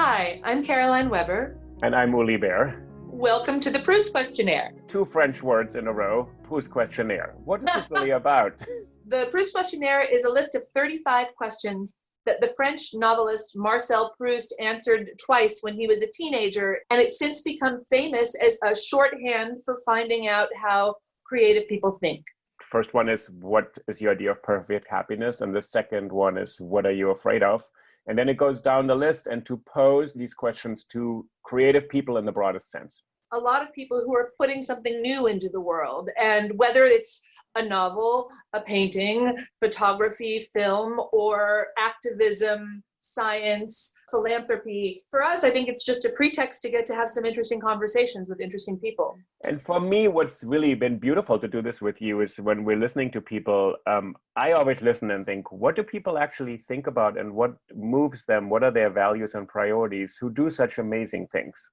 Hi, I'm Caroline Weber. And I'm Uli Baer. Welcome to the PROUST Questionnaire. 2 French words in a row, PROUST Questionnaire. What is this really about? The PROUST Questionnaire is a list of 35 questions that the French novelist Marcel Proust answered twice when he was a teenager, and it's since become famous as a shorthand for finding out how creative people think. First one is, what is your idea of perfect happiness? And the second one is, what are you afraid of? And then it goes down the list, and to pose these questions to creative people in the broadest sense. A lot of people who are putting something new into the world, and whether it's a novel, a painting, photography, film, or activism, science, philanthropy. For us, I think it's just a pretext to get to have some interesting conversations with interesting people. And for me, what's really been beautiful to do this with you is when we're listening to people, I always listen and think, what do people actually think about and what moves them? What are their values and priorities who do such amazing things?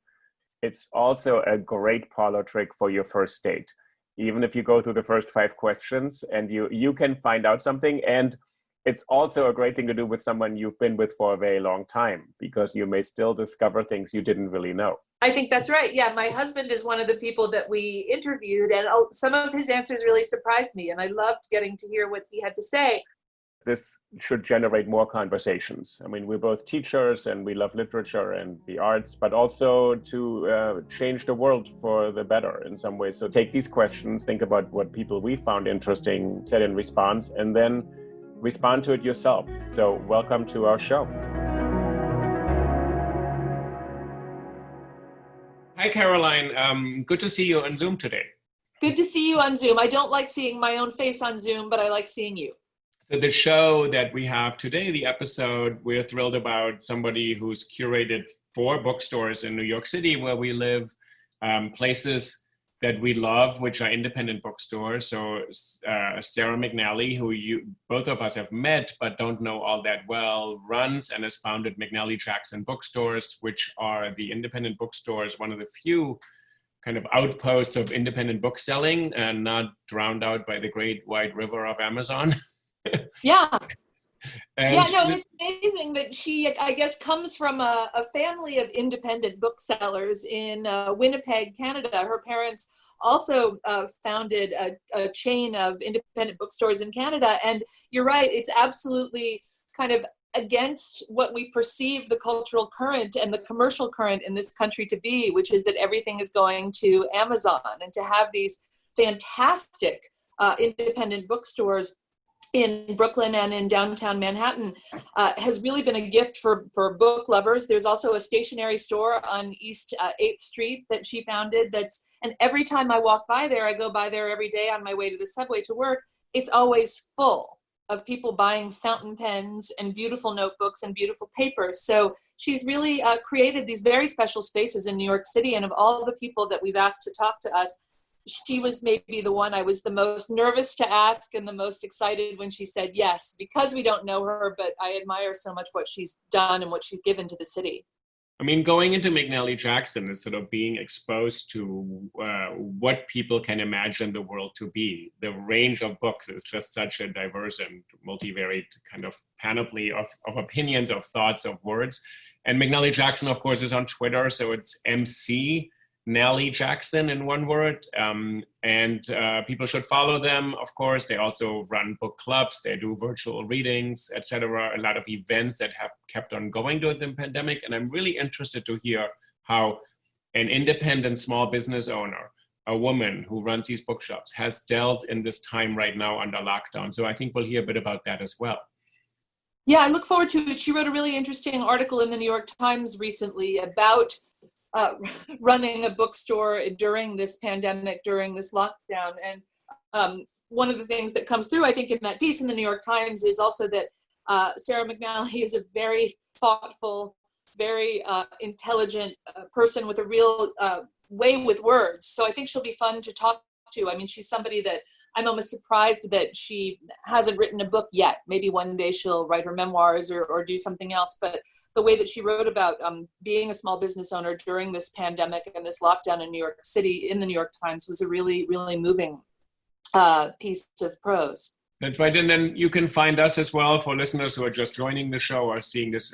It's also a great parlor trick for your first date. Even if you go through the first 5 questions and you can find out something. And it's also a great thing to do with someone you've been with for a very long time, because you may still discover things you didn't really know. I think that's right. Yeah, my husband is one of the people that we interviewed, and some of his answers really surprised me, and I loved getting to hear what he had to say. This should generate more conversations. I mean, we're both teachers and we love literature and the arts, but also to change the world for the better in some ways. So take these questions, think about what people we found interesting, set in response, and then respond to it yourself. So welcome to our show. Hi, Caroline. Good to see you on Zoom today. Good to see you on Zoom. I don't like seeing my own face on Zoom, but I like seeing you. So the show that we have today, the episode, we're thrilled about somebody who's curated 4 bookstores in New York City where we live, places that we love, which are independent bookstores. So Sarah McNally, who both of us have met but don't know all that well, runs and has founded McNally Jackson Bookstores, which are the independent bookstores, one of the few kind of outposts of independent bookselling and not drowned out by the great wide river of Amazon. Yeah. It's amazing that she, I guess, comes from a family of independent booksellers in Winnipeg, Canada. Her parents also founded a chain of independent bookstores in Canada. And you're right, it's absolutely kind of against what we perceive the cultural current and the commercial current in this country to be, which is that everything is going to Amazon. And to have these fantastic independent bookstores in Brooklyn and in downtown Manhattan has really been a gift for book lovers. There's also a stationery store on East 8th Street that she founded. And every time I walk by there, I go by there every day on my way to the subway to work, it's always full of people buying fountain pens and beautiful notebooks and beautiful papers. So she's really created these very special spaces in New York City. And of all the people that we've asked to talk to us, she was maybe the one I was the most nervous to ask and the most excited when she said yes, because we don't know her, but I admire so much what she's done and what she's given to the city. I mean, going into McNally Jackson is sort of being exposed to what people can imagine the world to be. The range of books is just such a diverse and multivariate kind of panoply of opinions, of thoughts, of words. And McNally Jackson, of course, is on Twitter, so it's MC Nally Jackson in one word, and people should follow them. Of course, they also run book clubs, they do virtual readings, etc. A lot of events that have kept on going during the pandemic. And I'm really interested to hear how an independent small business owner, a woman who runs these bookshops, has dealt in this time right now under lockdown. So I think we'll hear a bit about that as well. Yeah, I look forward to it. She wrote a really interesting article in the New York Times recently about running a bookstore during this pandemic, during this lockdown. And one of the things that comes through, I think, in that piece in the New York Times is also that Sarah McNally is a very thoughtful, very intelligent person with a real way with words. So I think she'll be fun to talk to. I mean, she's somebody that I'm almost surprised that she hasn't written a book yet. Maybe one day she'll write her memoirs or do something else. But the way that she wrote about being a small business owner during this pandemic and this lockdown in New York City in the New York Times was a really, really moving piece of prose. That's right. And then you can find us as well for listeners who are just joining the show or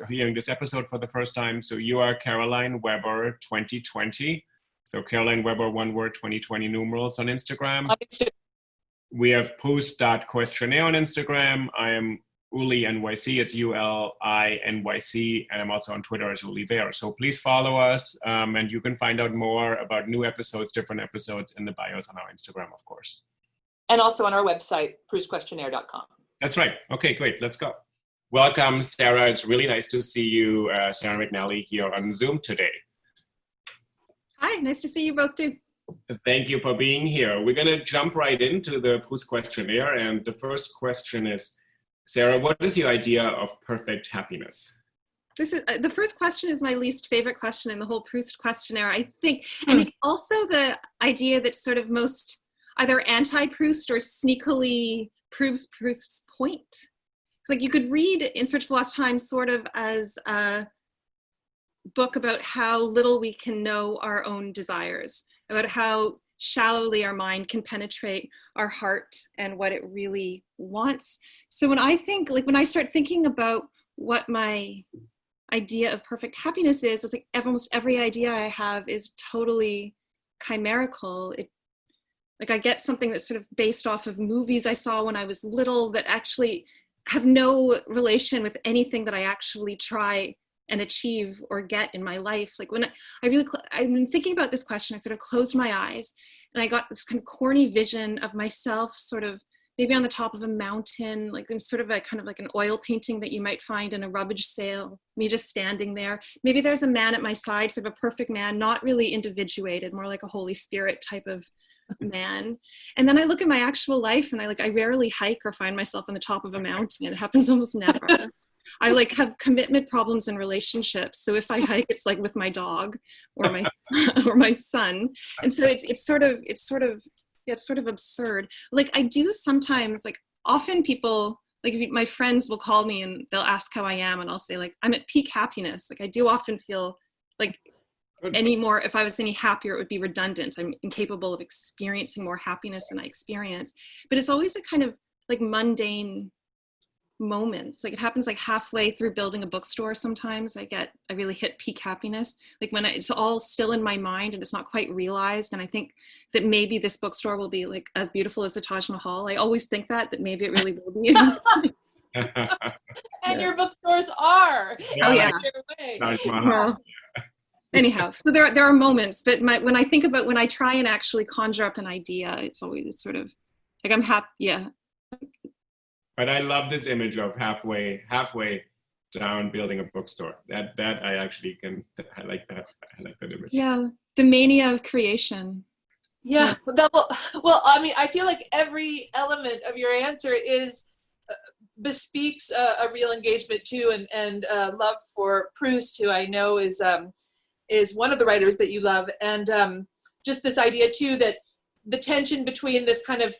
hearing this episode for the first time. So you are Caroline Weber 2020. So Caroline Weber, one word, 2020 numerals on Instagram. We have PROUST.questionnaire on Instagram. I am Uli NYC. It's ULI-NYC. And I'm also on Twitter as Uli Baer. So please follow us. And you can find out more about new episodes, different episodes in the bios on our Instagram, of course. And also on our website, PROUSTQuestionnaire.com. That's right. Okay, great. Let's go. Welcome, Sarah. It's really nice to see you, Sarah McNally, here on Zoom today. Hi, nice to see you both too. Thank you for being here. We're going to jump right into the Proust questionnaire. And the first question is, Sarah, what is your idea of perfect happiness? This is the first question is my least favorite question in the whole Proust questionnaire, I think. And it's also the idea that's sort of most either anti-Proust or sneakily proves Proust's point. It's like you could read In Search of Lost Time sort of as a book about how little we can know our own desires, about how shallowly our mind can penetrate our heart and what it really wants. So when I think, like when I start thinking about what my idea of perfect happiness is, it's like almost every idea I have is totally chimerical. Like I get something that's sort of based off of movies I saw when I was little that actually have no relation with anything that I actually try and achieve or get in my life. Like when I've been thinking about this question, I sort of closed my eyes and I got this kind of corny vision of myself sort of maybe on the top of a mountain, like in sort of a kind of like an oil painting that you might find in a rummage sale, me just standing there. Maybe there's a man at my side, sort of a perfect man, not really individuated, more like a Holy Spirit type of man. And then I look at my actual life and I rarely hike or find myself on the top of a mountain. It happens almost never. I like have commitment problems in relationships. So if I hike, it's like with my dog or my or my son. And so it's sort of absurd. Like I do sometimes, like often people, like my friends will call me and they'll ask how I am and I'll say like, I'm at peak happiness. Like I do often feel like if I was any happier, it would be redundant. I'm incapable of experiencing more happiness than I experience. But it's always a kind of like mundane moments. Like it happens like halfway through building a bookstore sometimes. I really hit peak happiness. Like when it's all still in my mind and it's not quite realized. And I think that maybe this bookstore will be like as beautiful as the Taj Mahal. I always think that maybe it really will be. And your bookstores are. Oh yeah. Taj Mahal. Anyhow, so there are moments, but when I try and actually conjure up an idea, it's sort of like I'm happy. Yeah. But I love this image of halfway down building a bookstore. That I actually I like that image. Yeah, the mania of creation. Yeah. Well, I mean, I feel like every element of your answer bespeaks a real engagement too, and love for Proust, who I know is one of the writers that you love, and just this idea too that the tension between this kind of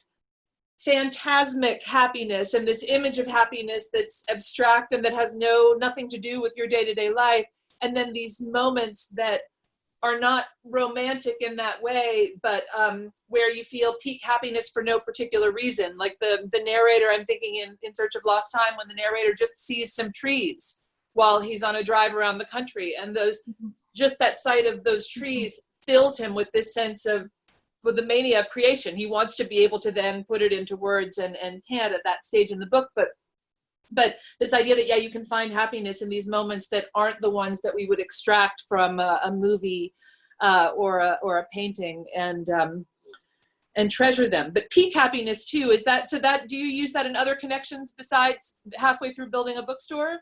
phantasmic happiness and this image of happiness that's abstract and that has nothing to do with your day-to-day life, and then these moments that are not romantic in that way, but where you feel peak happiness for no particular reason. Like the narrator, I'm thinking in Search of Lost Time, when the narrator just sees some trees while he's on a drive around the country, and just that sight of those trees fills him with this sense of, with the mania of creation. He wants to be able to then put it into words and can't at that stage in the book, but this idea that, yeah, you can find happiness in these moments that aren't the ones that we would extract from a movie or a painting, and treasure them. But peak happiness too, do you use that in other connections besides halfway through building a bookstore?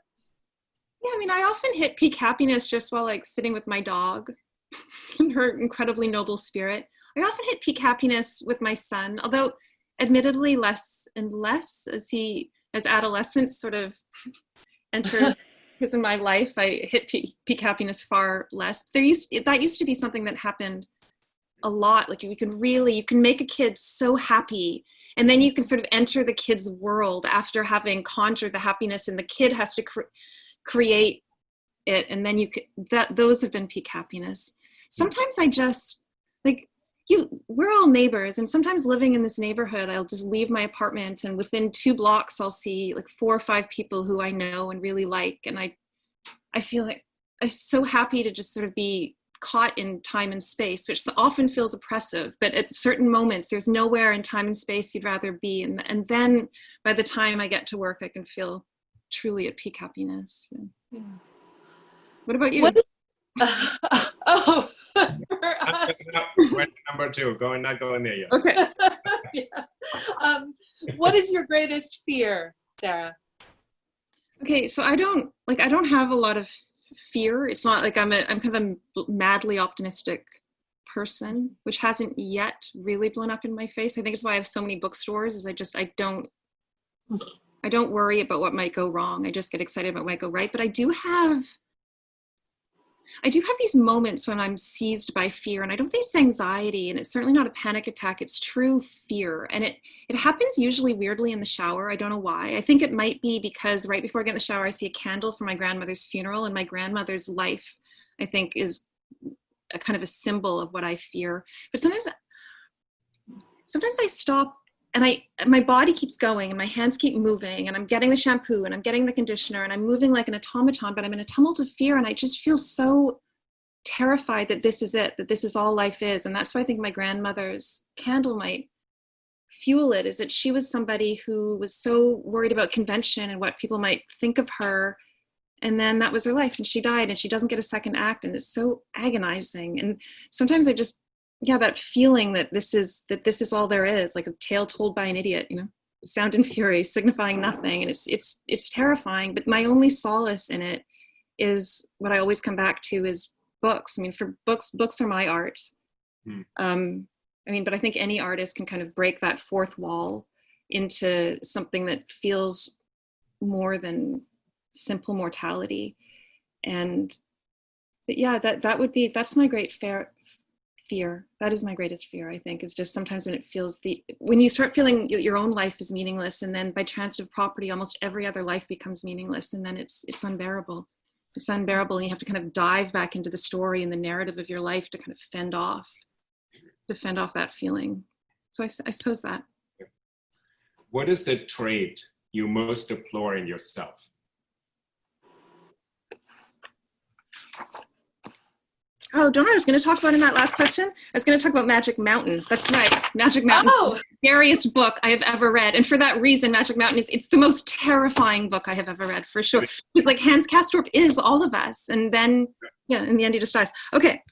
Yeah, I mean, I often hit peak happiness just while like sitting with my dog and her incredibly noble spirit. I often hit peak happiness with my son, although admittedly less and less as adolescence sort of enters in my life. I hit peak happiness far less. That used to be something that happened a lot. Like you can make a kid so happy, and then you can sort of enter the kid's world after having conjured the happiness, and the kid has to create it, and then those have been peak happiness. Sometimes I just like, we're all neighbors, and sometimes living in this neighborhood, I'll just leave my apartment and within 2 blocks I'll see like 4 or 5 people who I know and really like, and I feel like I'm so happy to just sort of be caught in time and space, which often feels oppressive, but at certain moments there's nowhere in time and space you'd rather be, and then by the time I get to work I can feel truly at peak happiness. Yeah. What about you? Oh, for us. Number 2, not going there yet. Okay. Yeah. What is your greatest fear, Sarah? Okay, so I don't have a lot of fear. It's not like I'm kind of a madly optimistic person, which hasn't yet really blown up in my face. I think it's why I have so many bookstores, is I don't worry about what might go wrong. I just get excited about what might go right. But I do have these moments when I'm seized by fear, and I don't think it's anxiety, and it's certainly not a panic attack. It's true fear, and it happens usually weirdly in the shower. I don't know why. I think it might be because right before I get in the shower, I see a candle for my grandmother's funeral, and my grandmother's life, I think, is a kind of a symbol of what I fear. But sometimes I stop, and my body keeps going, and my hands keep moving, and I'm getting the shampoo, and I'm getting the conditioner, and I'm moving like an automaton, but I'm in a tumult of fear, and I just feel so terrified that this is it, that this is all life is. And that's why I think my grandmother's candle might fuel it, is that she was somebody who was so worried about convention and what people might think of her, and then that was her life, and she died, and she doesn't get a second act, and it's so agonizing. And sometimes I just, that feeling that this is all there is, like a tale told by an idiot, sound and fury, signifying nothing. And it's terrifying, but my only solace in it is what I always come back to is books. I mean, for books are my art. But I think any artist can kind of break that fourth wall into something that feels more than simple mortality. But yeah, that's my great fear. That is my greatest fear, I think, is just sometimes when you start feeling your own life is meaningless, and then by transitive property, almost every other life becomes meaningless, and then it's unbearable. It's unbearable, and you have to kind of dive back into the story and the narrative of your life to kind of fend off that feeling. So I suppose that. What is the trait you most deplore in yourself? Oh, don't know. I was going to talk about in that last question. I was going to talk about Magic Mountain. That's right. Magic Mountain is the scariest book I have ever read. And for that reason, Magic Mountain it's the most terrifying book I have ever read, for sure. Because like Hans Castorp is all of us. And then, in the end he just dies. Okay.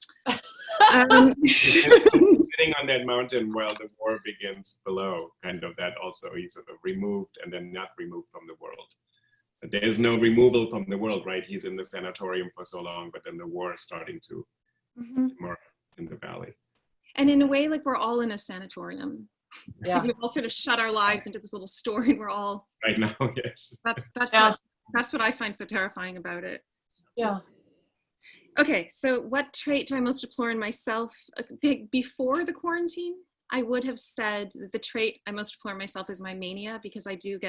Sitting on that mountain while the war begins below, kind of that also. He's sort of removed and then not removed from the world. But there is no removal from the world, right? He's in the sanatorium for so long, but then the war is starting to simmer in the valley. And in a way, like we're all in a sanatorium. Yeah. We've all sort of shut our lives into this little story, and we're all right now. Yes. That's what I find so terrifying about it. Yeah. Okay, so what trait do I most deplore in myself? Before the quarantine, I would have said that the trait I most deplore in myself is my mania, because I do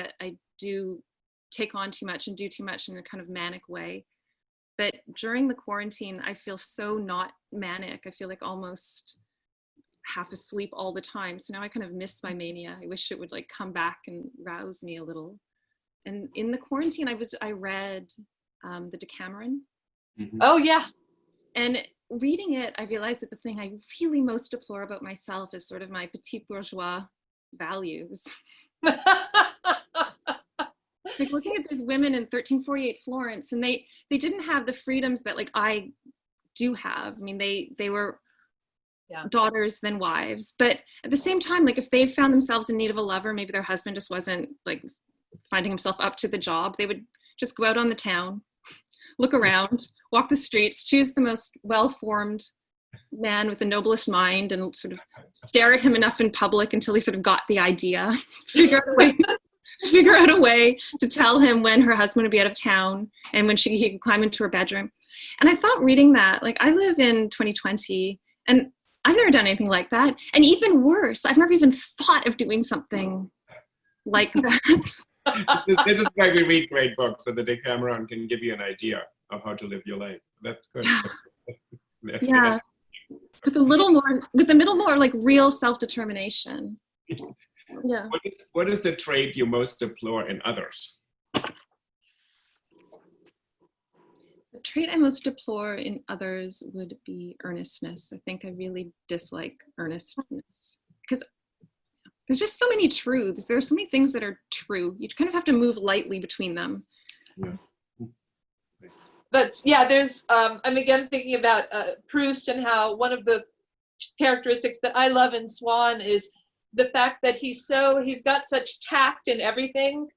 take on too much and do too much in a kind of manic way. But during the quarantine, I feel so not manic. I feel like almost half asleep all the time. So now I kind of miss my mania. I wish it would like come back and rouse me a little. And in the quarantine, I read the Decameron. Mm-hmm. Oh yeah. And reading it, I realized that the thing I really most deplore about myself is sort of my petit bourgeois values. Like looking at these women in 1348 Florence, and they didn't have the freedoms that like I do have. I mean, they were daughters then wives, but at the same time, like if they found themselves in need of a lover, maybe their husband just wasn't like finding himself up to the job, they would just go out on the town, look around, walk the streets, choose the most well-formed man with the noblest mind, and sort of stare at him enough in public until he sort of got the idea, figure out a way to tell him when her husband would be out of town and when he could climb into her bedroom. And I thought reading that, like I live in 2020 and I've never done anything like that. And even worse, I've never even thought of doing something like that. This is why we read great books, so the Decameron can give you an idea of how to live your life. That's good. Yeah. with a little more like real self-determination. Yeah. What is the trait you most deplore in others? The trait I most deplore in others would be earnestness. I think I really dislike earnestness because there's just so many truths. There are so many things that are true. You kind of have to move lightly between them. Yeah. But yeah, there's, I'm again thinking about Proust and how one of the characteristics that I love in Swann is the fact that he's got such tact in everything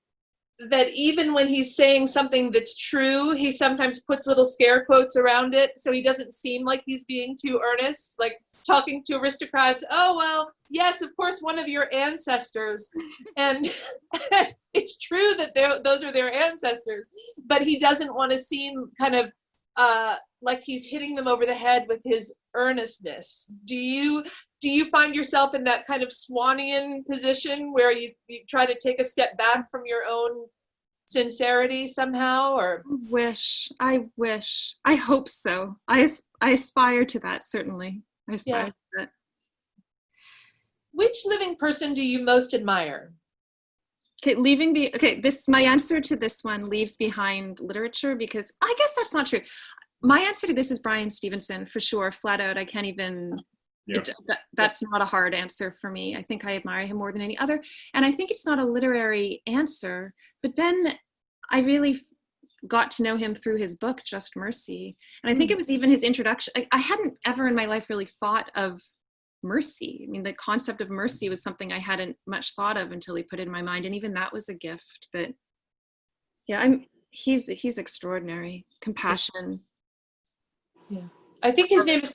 that even when he's saying something that's true, he sometimes puts little scare quotes around it so he doesn't seem like he's being too earnest, like talking to aristocrats. Oh, well, yes, of course, one of your ancestors. And it's true that those are their ancestors, but he doesn't want to seem kind of like he's hitting them over the head with his earnestness. Do you find yourself in that kind of Swannian position where you try to take a step back from your own sincerity somehow? Or I wish. I hope so. I aspire to that, certainly. I aspire to that. Which living person do you most admire? Okay, my answer to this one leaves behind literature, because I guess that's not true. My answer to this is Bryan Stevenson, for sure, flat out. I can't even, that's not a hard answer for me. I think I admire him more than any other. And I think it's not a literary answer, but then I really got to know him through his book, Just Mercy. And I think it was even his introduction. I hadn't ever in my life really thought of mercy. I mean, the concept of mercy was something I hadn't much thought of until he put it in my mind. And even that was a gift. But yeah, he's extraordinary. Compassion. Yeah, I think his name is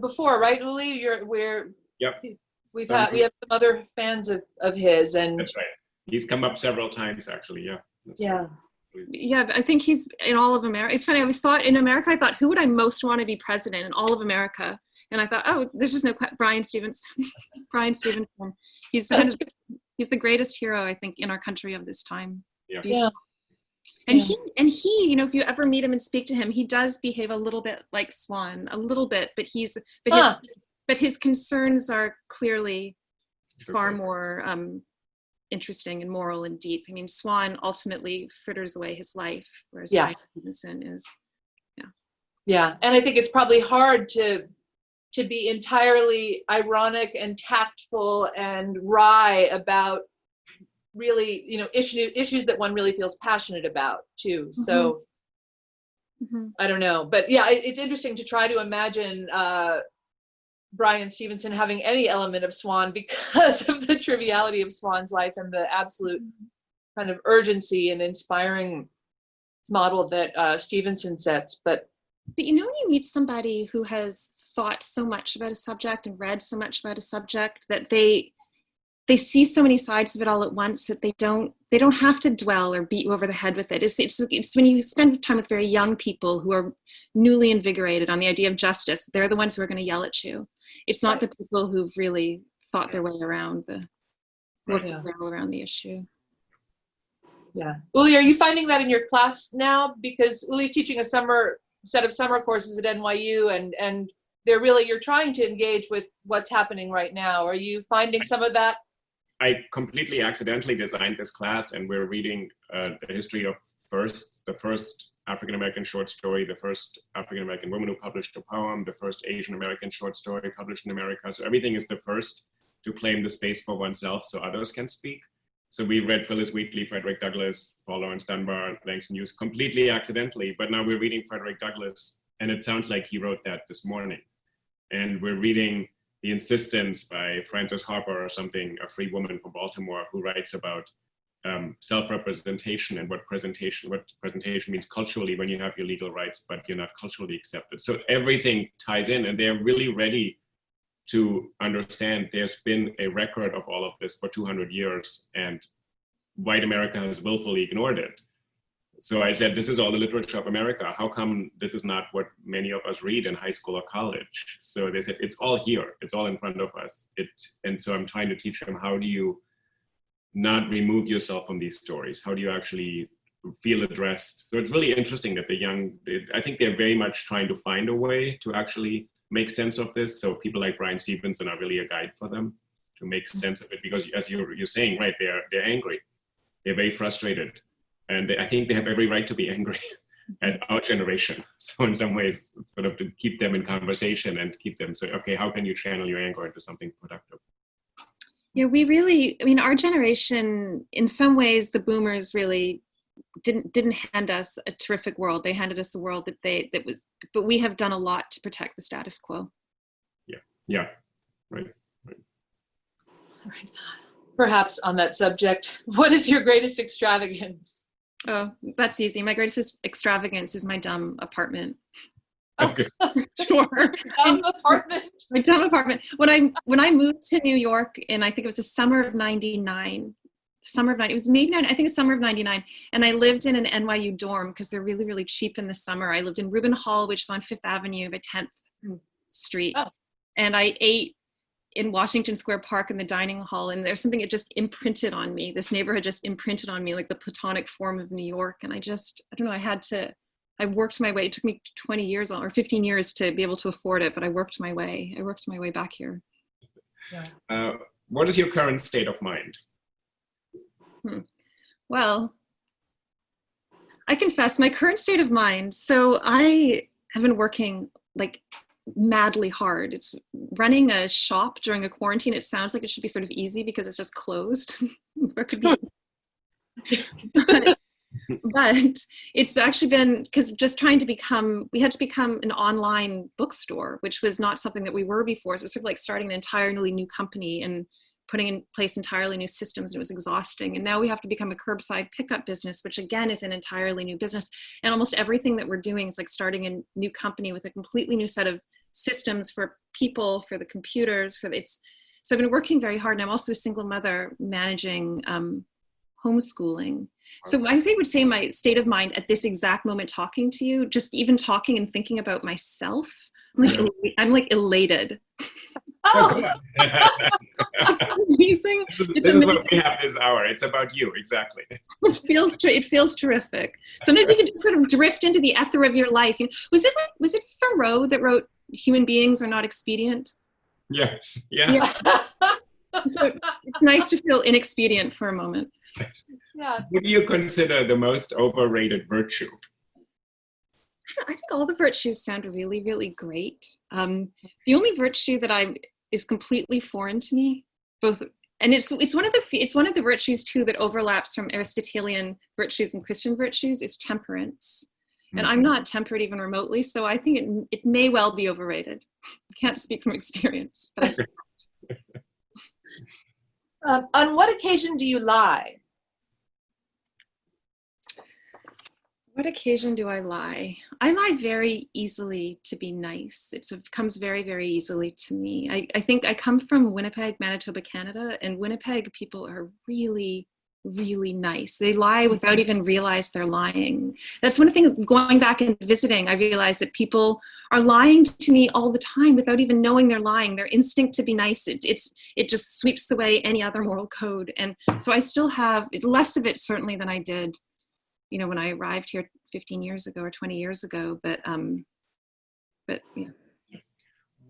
before, right, Uli? We have some other fans of his, and that's right. He's come up several times, actually. Yeah. Yeah, I think he's in all of America. It's funny. I always thought in America, I thought, who would I most want to be president in all of America? And I thought, oh, there's just no Bryan Stevenson. Bryan Stevenson. He's the greatest hero, I think, in our country of this time. Yeah. And he, you know, if you ever meet him and speak to him, he does behave a little bit like Swann, a little bit, but his concerns are clearly far more interesting and moral and deep. I mean, Swann ultimately fritters away his life, whereas Bryan Stevenson is, Yeah, and I think it's probably hard to be entirely ironic and tactful and wry about really, you know, issues that one really feels passionate about too. So I don't know, but yeah, it's interesting to try to imagine Bryan Stevenson having any element of Swann because of the triviality of Swann's life and the absolute kind of urgency and inspiring model that Stevenson sets. But you know, when you meet somebody who has thought so much about a subject and read so much about a subject that they see so many sides of it all at once that they don't have to dwell or beat you over the head with it. It's when you spend time with very young people who are newly invigorated on the idea of justice, they're the ones who are going to yell at you. It's not the people who've really thought their way around around the issue. Yeah. Uli, are you finding that in your class now? Because Uli's teaching a set of summer courses at NYU, and you're trying to engage with what's happening right now. Are you finding some of that? I completely accidentally designed this class, and we're reading the history of the first African-American short story, the first African-American woman who published a poem, the first Asian-American short story published in America. So everything is the first to claim the space for oneself so others can speak. So we read Phyllis Wheatley, Frederick Douglass, Paul Laurence Dunbar, Langston Hughes completely accidentally, but now we're reading Frederick Douglass, and it sounds like he wrote that this morning. And we're reading The Insistence by Frances Harper or something, a free woman from Baltimore who writes about self-representation and what presentation means culturally when you have your legal rights, but you're not culturally accepted. So everything ties in, and they're really ready to understand there's been a record of all of this for 200 years, and white America has willfully ignored it. So I said, this is all the literature of America. How come this is not what many of us read in high school or college? So they said, it's all here. It's all in front of us. And so I'm trying to teach them, how do you not remove yourself from these stories? How do you actually feel addressed? So it's really interesting that I think they're very much trying to find a way to actually make sense of this. So people like Brian Stevenson are really a guide for them to make sense of it, because as you're saying, right, they're angry, they're very frustrated, and I think they have every right to be angry at our generation. So in some ways, it's sort of to keep them in conversation and keep them say, okay, how can you channel your anger into something productive? Yeah, we really, I mean, our generation, in some ways, the boomers really didn't hand us a terrific world. They handed us the world but we have done a lot to protect the status quo. Yeah, right. Right. Perhaps on that subject, what is your greatest extravagance? Oh, that's easy. My greatest extravagance is my dumb apartment. Okay. Sure. Dumb apartment. My dumb apartment. When I moved to New York, and I think it was the summer of '99. It was maybe, I think it's summer of '99. And I lived in an NYU dorm because they're really, really cheap in the summer. I lived in Rubin Hall, which is on Fifth Avenue by 10th Street. Oh. And I ate in Washington Square Park in the dining hall. And there's something that just imprinted on me. This neighborhood just imprinted on me, like the platonic form of New York. And I don't know, I worked my way. It took me 20 years or 15 years to be able to afford it, but I worked my way back here. Yeah. What is your current state of mind? Well, I confess my current state of mind. So I have been working like madly hard. It's running a shop during a quarantine. It sounds like it should be sort of easy because it's just closed. It could be. But it's actually been, because just we had to become an online bookstore, which was not something that we were before. So it was sort of like starting an entirely new company and putting in place entirely new systems, and it was exhausting. And now we have to become a curbside pickup business, which again is an entirely new business. And almost everything that we're doing is like starting a new company with a completely new set of systems for people, for the computers, so I've been working very hard. And I'm also a single mother managing homeschooling. So I would say my state of mind at this exact moment talking to you, just even talking and thinking about myself, I'm like elated. Oh, it's amazing. This is what we have this hour. It's about you, exactly. It feels terrific. Sometimes you can just sort of drift into the ether of your life. Was it Thoreau that wrote "Human beings are not expedient"? Yes. Yeah. So it's nice to feel inexpedient for a moment. Yeah. What do you consider the most overrated virtue? I think all the virtues sound really, really great. The only virtue that is completely foreign to me, and it's one of the virtues too that overlaps from Aristotelian virtues and Christian virtues, is temperance. Mm-hmm. And I'm not temperate even remotely, so I think it may well be overrated. I can't speak from experience. But on what occasion do you lie? What occasion do I lie? I lie very easily to be nice. It comes very, very easily to me. I think I come from Winnipeg, Manitoba, Canada, and Winnipeg people are really, really nice. They lie without even realize they're lying. That's one thing, going back and visiting, I realized that people are lying to me all the time without even knowing they're lying. Their instinct to be nice, it just sweeps away any other moral code. And so I still have less of it certainly than I did, when I arrived here 15 years ago or 20 years ago, but yeah.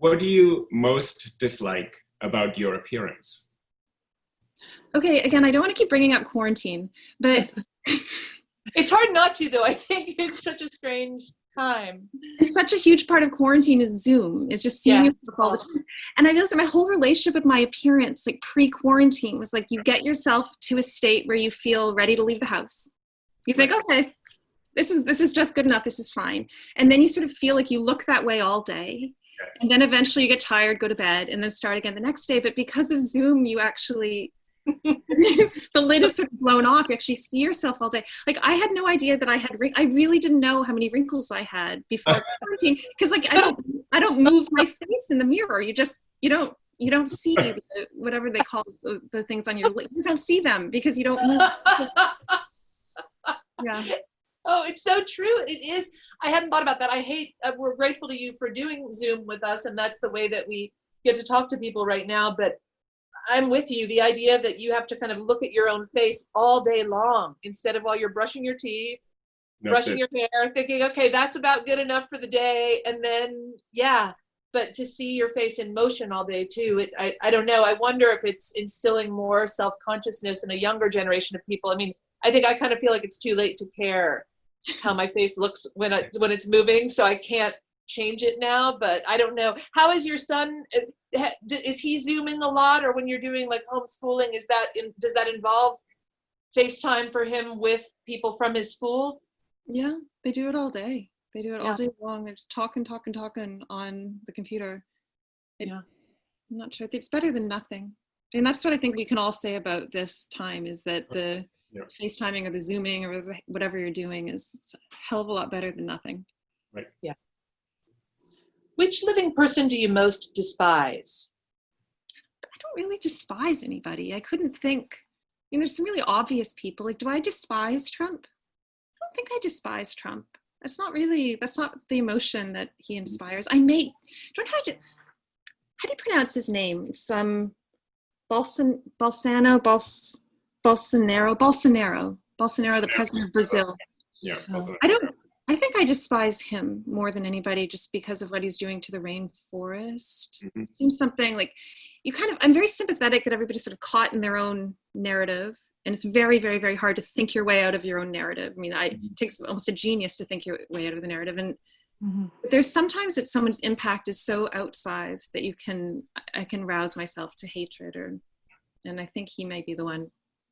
What do you most dislike about your appearance? Okay, again, I don't want to keep bringing up quarantine, but it's hard not to, though. I think it's such a strange time. And such a huge part of quarantine is Zoom. It's just seeing yourself all the time. And I realized that my whole relationship with my appearance, like pre-quarantine, was like you get yourself to a state where you feel ready to leave the house. You think, okay, this is just good enough. This is fine. And then you sort of feel like you look that way all day. Yes. And then eventually you get tired, go to bed, and then start again the next day. But because of Zoom, you actually, the lid is sort of blown off. You actually see yourself all day. Like I had no idea that I really didn't know how many wrinkles I had before quarantine. Because like I don't move my face in the mirror. You don't see whatever they call the things on your lid. You don't see them because you don't move. Yeah. Oh, it's so true. It is. I hadn't thought about that. We're grateful to you for doing Zoom with us, and that's the way that we get to talk to people right now. But I'm with you. The idea that you have to kind of look at your own face all day long instead of while you're brushing your teeth, brushing your hair, thinking, okay, that's about good enough for the day. And then, but to see your face in motion all day too, I don't know. I wonder if it's instilling more self-consciousness in a younger generation of people. I mean, I think I kind of feel like it's too late to care how my face looks when it's moving, so I can't change it now, but I don't know. How is your son? Is he Zooming a lot, or when you're doing like homeschooling, does that involve FaceTime for him with people from his school? Yeah, they do it all day. They do it all day long. They're just talking on the computer. I'm not sure. It's better than nothing. And that's what I think we can all say about this time, is that the FaceTiming or the Zooming or whatever you're doing is a hell of a lot better than nothing. Right. Yeah. Which living person do you most despise? I don't really despise anybody. I couldn't think. I mean, there's some really obvious people. Like, do I despise Trump? I don't think I despise Trump. That's not the emotion that he inspires. How do you pronounce his name? It's Bolsonaro, the president of Brazil. Yeah. I think I despise him more than anybody, just because of what he's doing to the rainforest. Mm-hmm. It seems something like I'm very sympathetic that everybody's sort of caught in their own narrative. And it's very, very, very hard to think your way out of your own narrative. I mean, it takes almost a genius to think your way out of the narrative. And there's sometimes that someone's impact is so outsized that I can rouse myself to hatred, and I think he may be the one,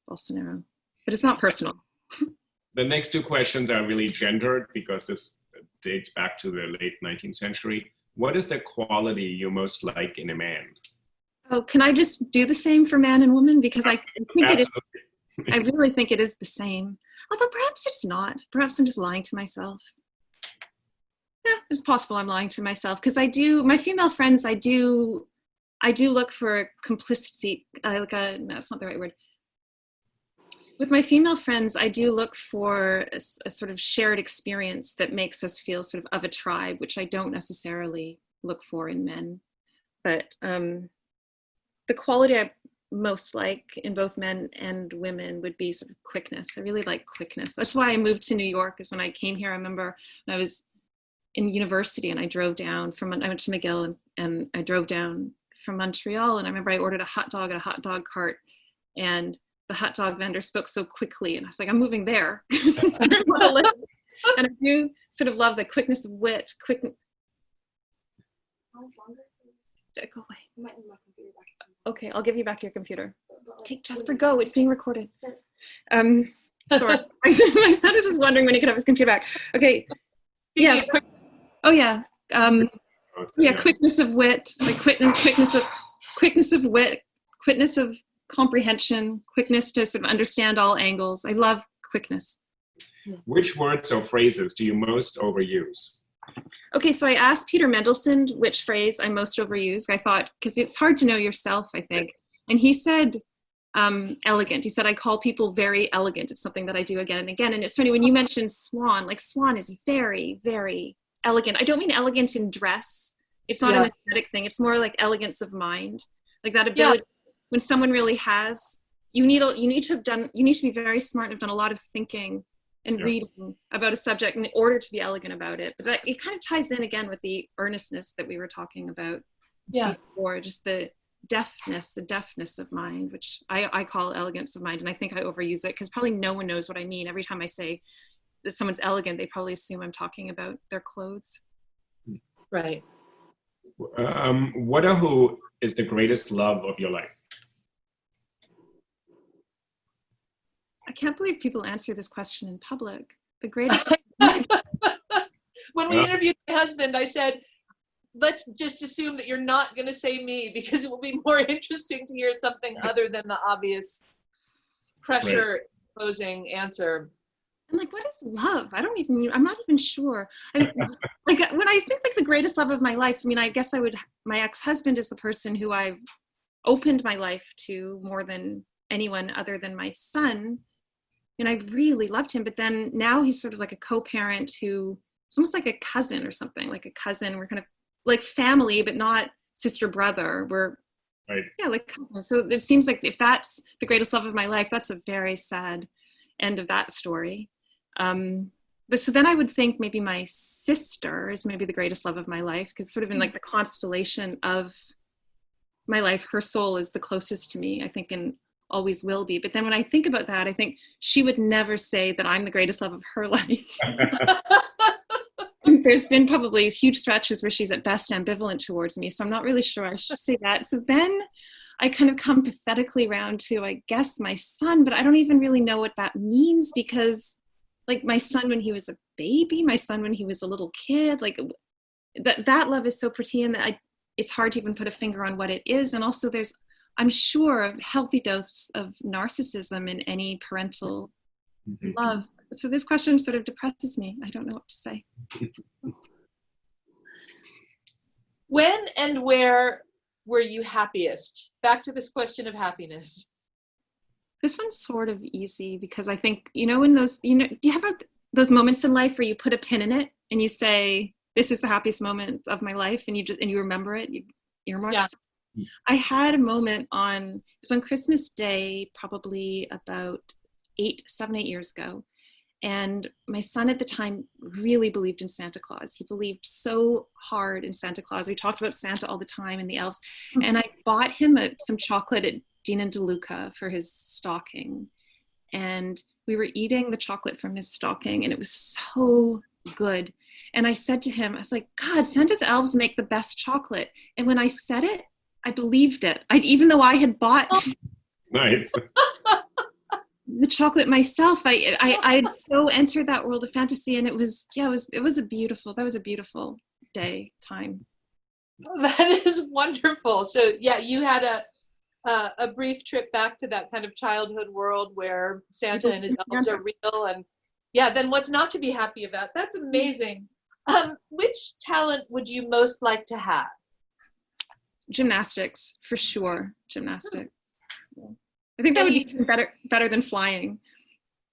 Bolsonaro. But it's not personal. The next two questions are really gendered because this dates back to the late 19th century. What is the quality you most like in a man? Oh, can I just do the same for man and woman? Because I think it is. I really think it is the same. Although perhaps it's not. Perhaps I'm just lying to myself. Yeah, it's possible I'm lying to myself, because my female friends, I do look for complicity. No, that's not the right word. With my female friends, I do look for a sort of shared experience that makes us feel sort of a tribe, which I don't necessarily look for in men. But the quality I most like in both men and women would be sort of quickness. I really like quickness. That's why I moved to New York, is when I came here, I remember when I was in university and I went to McGill and I drove down from Montreal, and I remember I ordered a hot dog at a hot dog cart, and the hot dog vendor spoke so quickly, and I was like, I'm moving there. And I do sort of love the quickness of wit. Go away. Okay, I'll give you back your computer. Okay, Jasper, go. It's being recorded. Sorry. My son is just wondering when he could have his computer back. Okay. Yeah. Oh yeah. Quickness of wit, like quickness of wit, quickness of comprehension, quickness to sort of understand all angles. I love quickness. Which words or phrases do you most overuse? Okay, so I asked Peter Mendelsohn which phrase I most overuse. I thought, because it's hard to know yourself, I think. And he said, elegant. He said, I call people very elegant. It's something that I do again and again. And it's funny, when you mentioned swan, like swan is very, very elegant. I don't mean elegant in dress. It's not an aesthetic thing. It's more like elegance of mind. Like that ability, when someone really has, you need to be very smart and have done a lot of thinking and reading about a subject in order to be elegant about it. But it kind of ties in again with the earnestness that we were talking about before, just the deftness of mind, which I call elegance of mind. And I think I overuse it because probably no one knows what I mean. Every time I say that someone's elegant, they probably assume I'm talking about their clothes. Right. What or who is the greatest love of your life? I can't believe people answer this question in public. The greatest. When we interviewed my husband, I said, let's just assume that you're not going to say me, because it will be more interesting to hear something other than the obvious pressure imposing answer. I'm like, what is love? I'm not even sure. I mean, like when I think like the greatest love of my life, I mean, I guess my ex-husband is the person who I've opened my life to more than anyone other than my son. And I really loved him, but then now he's sort of like a co-parent who is almost like a cousin or something, like a cousin. We're kind of like family, but not sister brother. We're like cousins. So it seems like if that's the greatest love of my life, that's a very sad end of that story. but so then I would think maybe my sister is maybe the greatest love of my life, because sort of in like the constellation of my life, her soul is the closest to me, I think, and always will be. But then when I think about that, I think she would never say that I'm the greatest love of her life. There's been probably huge stretches where she's at best ambivalent towards me, so I'm not really sure I should say that. So then I kind of come pathetically around to, I guess, my son, but I don't even really know what that means, because like my son when he was a baby, my son when he was a little kid, like that love is so pretty, that it's hard to even put a finger on what it is. And also there's, I'm sure, a healthy dose of narcissism in any parental love. So this question sort of depresses me. I don't know what to say. When and where were you happiest? Back to this question of happiness. This one's sort of easy, because I think, in those, you have those moments in life where you put a pin in it and you say, this is the happiest moment of my life, and you remember it, you earmark it. Yeah. I had a moment it was on Christmas Day, probably about 7, 8 years ago. And my son at the time really believed in Santa Claus. He believed so hard in Santa Claus. We talked about Santa all the time and the elves. And I bought him some chocolate at Dean and DeLuca for his stocking. And we were eating the chocolate from his stocking, and it was so good. And I said to him, I was like, God, Santa's elves make the best chocolate. And when I said it, I believed it. even though I had bought nice. the chocolate myself, I had so entered that world of fantasy, and it was a beautiful time. That is wonderful. So yeah, you had a brief trip back to that kind of childhood world where Santa and his elves are real, and yeah, then what's not to be happy about? That's amazing. Which talent would you most like to have? Gymnastics, for sure. Gymnastics. Yeah. I think that would be better than flying.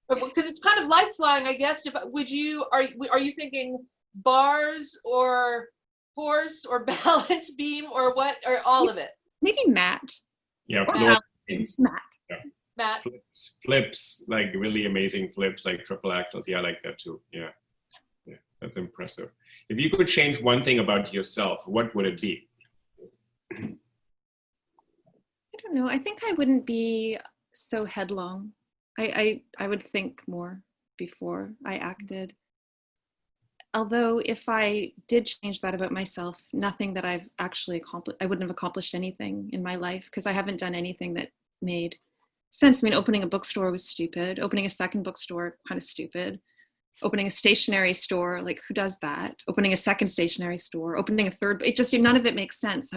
Because it's kind of like flying, I guess. Are you thinking bars or horse or balance beam or what, or all of it? Maybe mat. Yeah, mat. Yeah. Mat. Flips, like really amazing flips, like triple axels. Yeah, I like that too. Yeah, that's impressive. If you could change one thing about yourself, what would it be? I don't know. I think I wouldn't be so headlong. I would think more before I acted. Although if I did change that about myself, nothing that I've actually accomplished, I wouldn't have accomplished anything in my life, because I haven't done anything that made sense. I mean, opening a bookstore was stupid. Opening a second bookstore, kind of stupid. Opening a stationery store, like who does that? Opening a second stationery store, opening a third, none of it makes sense.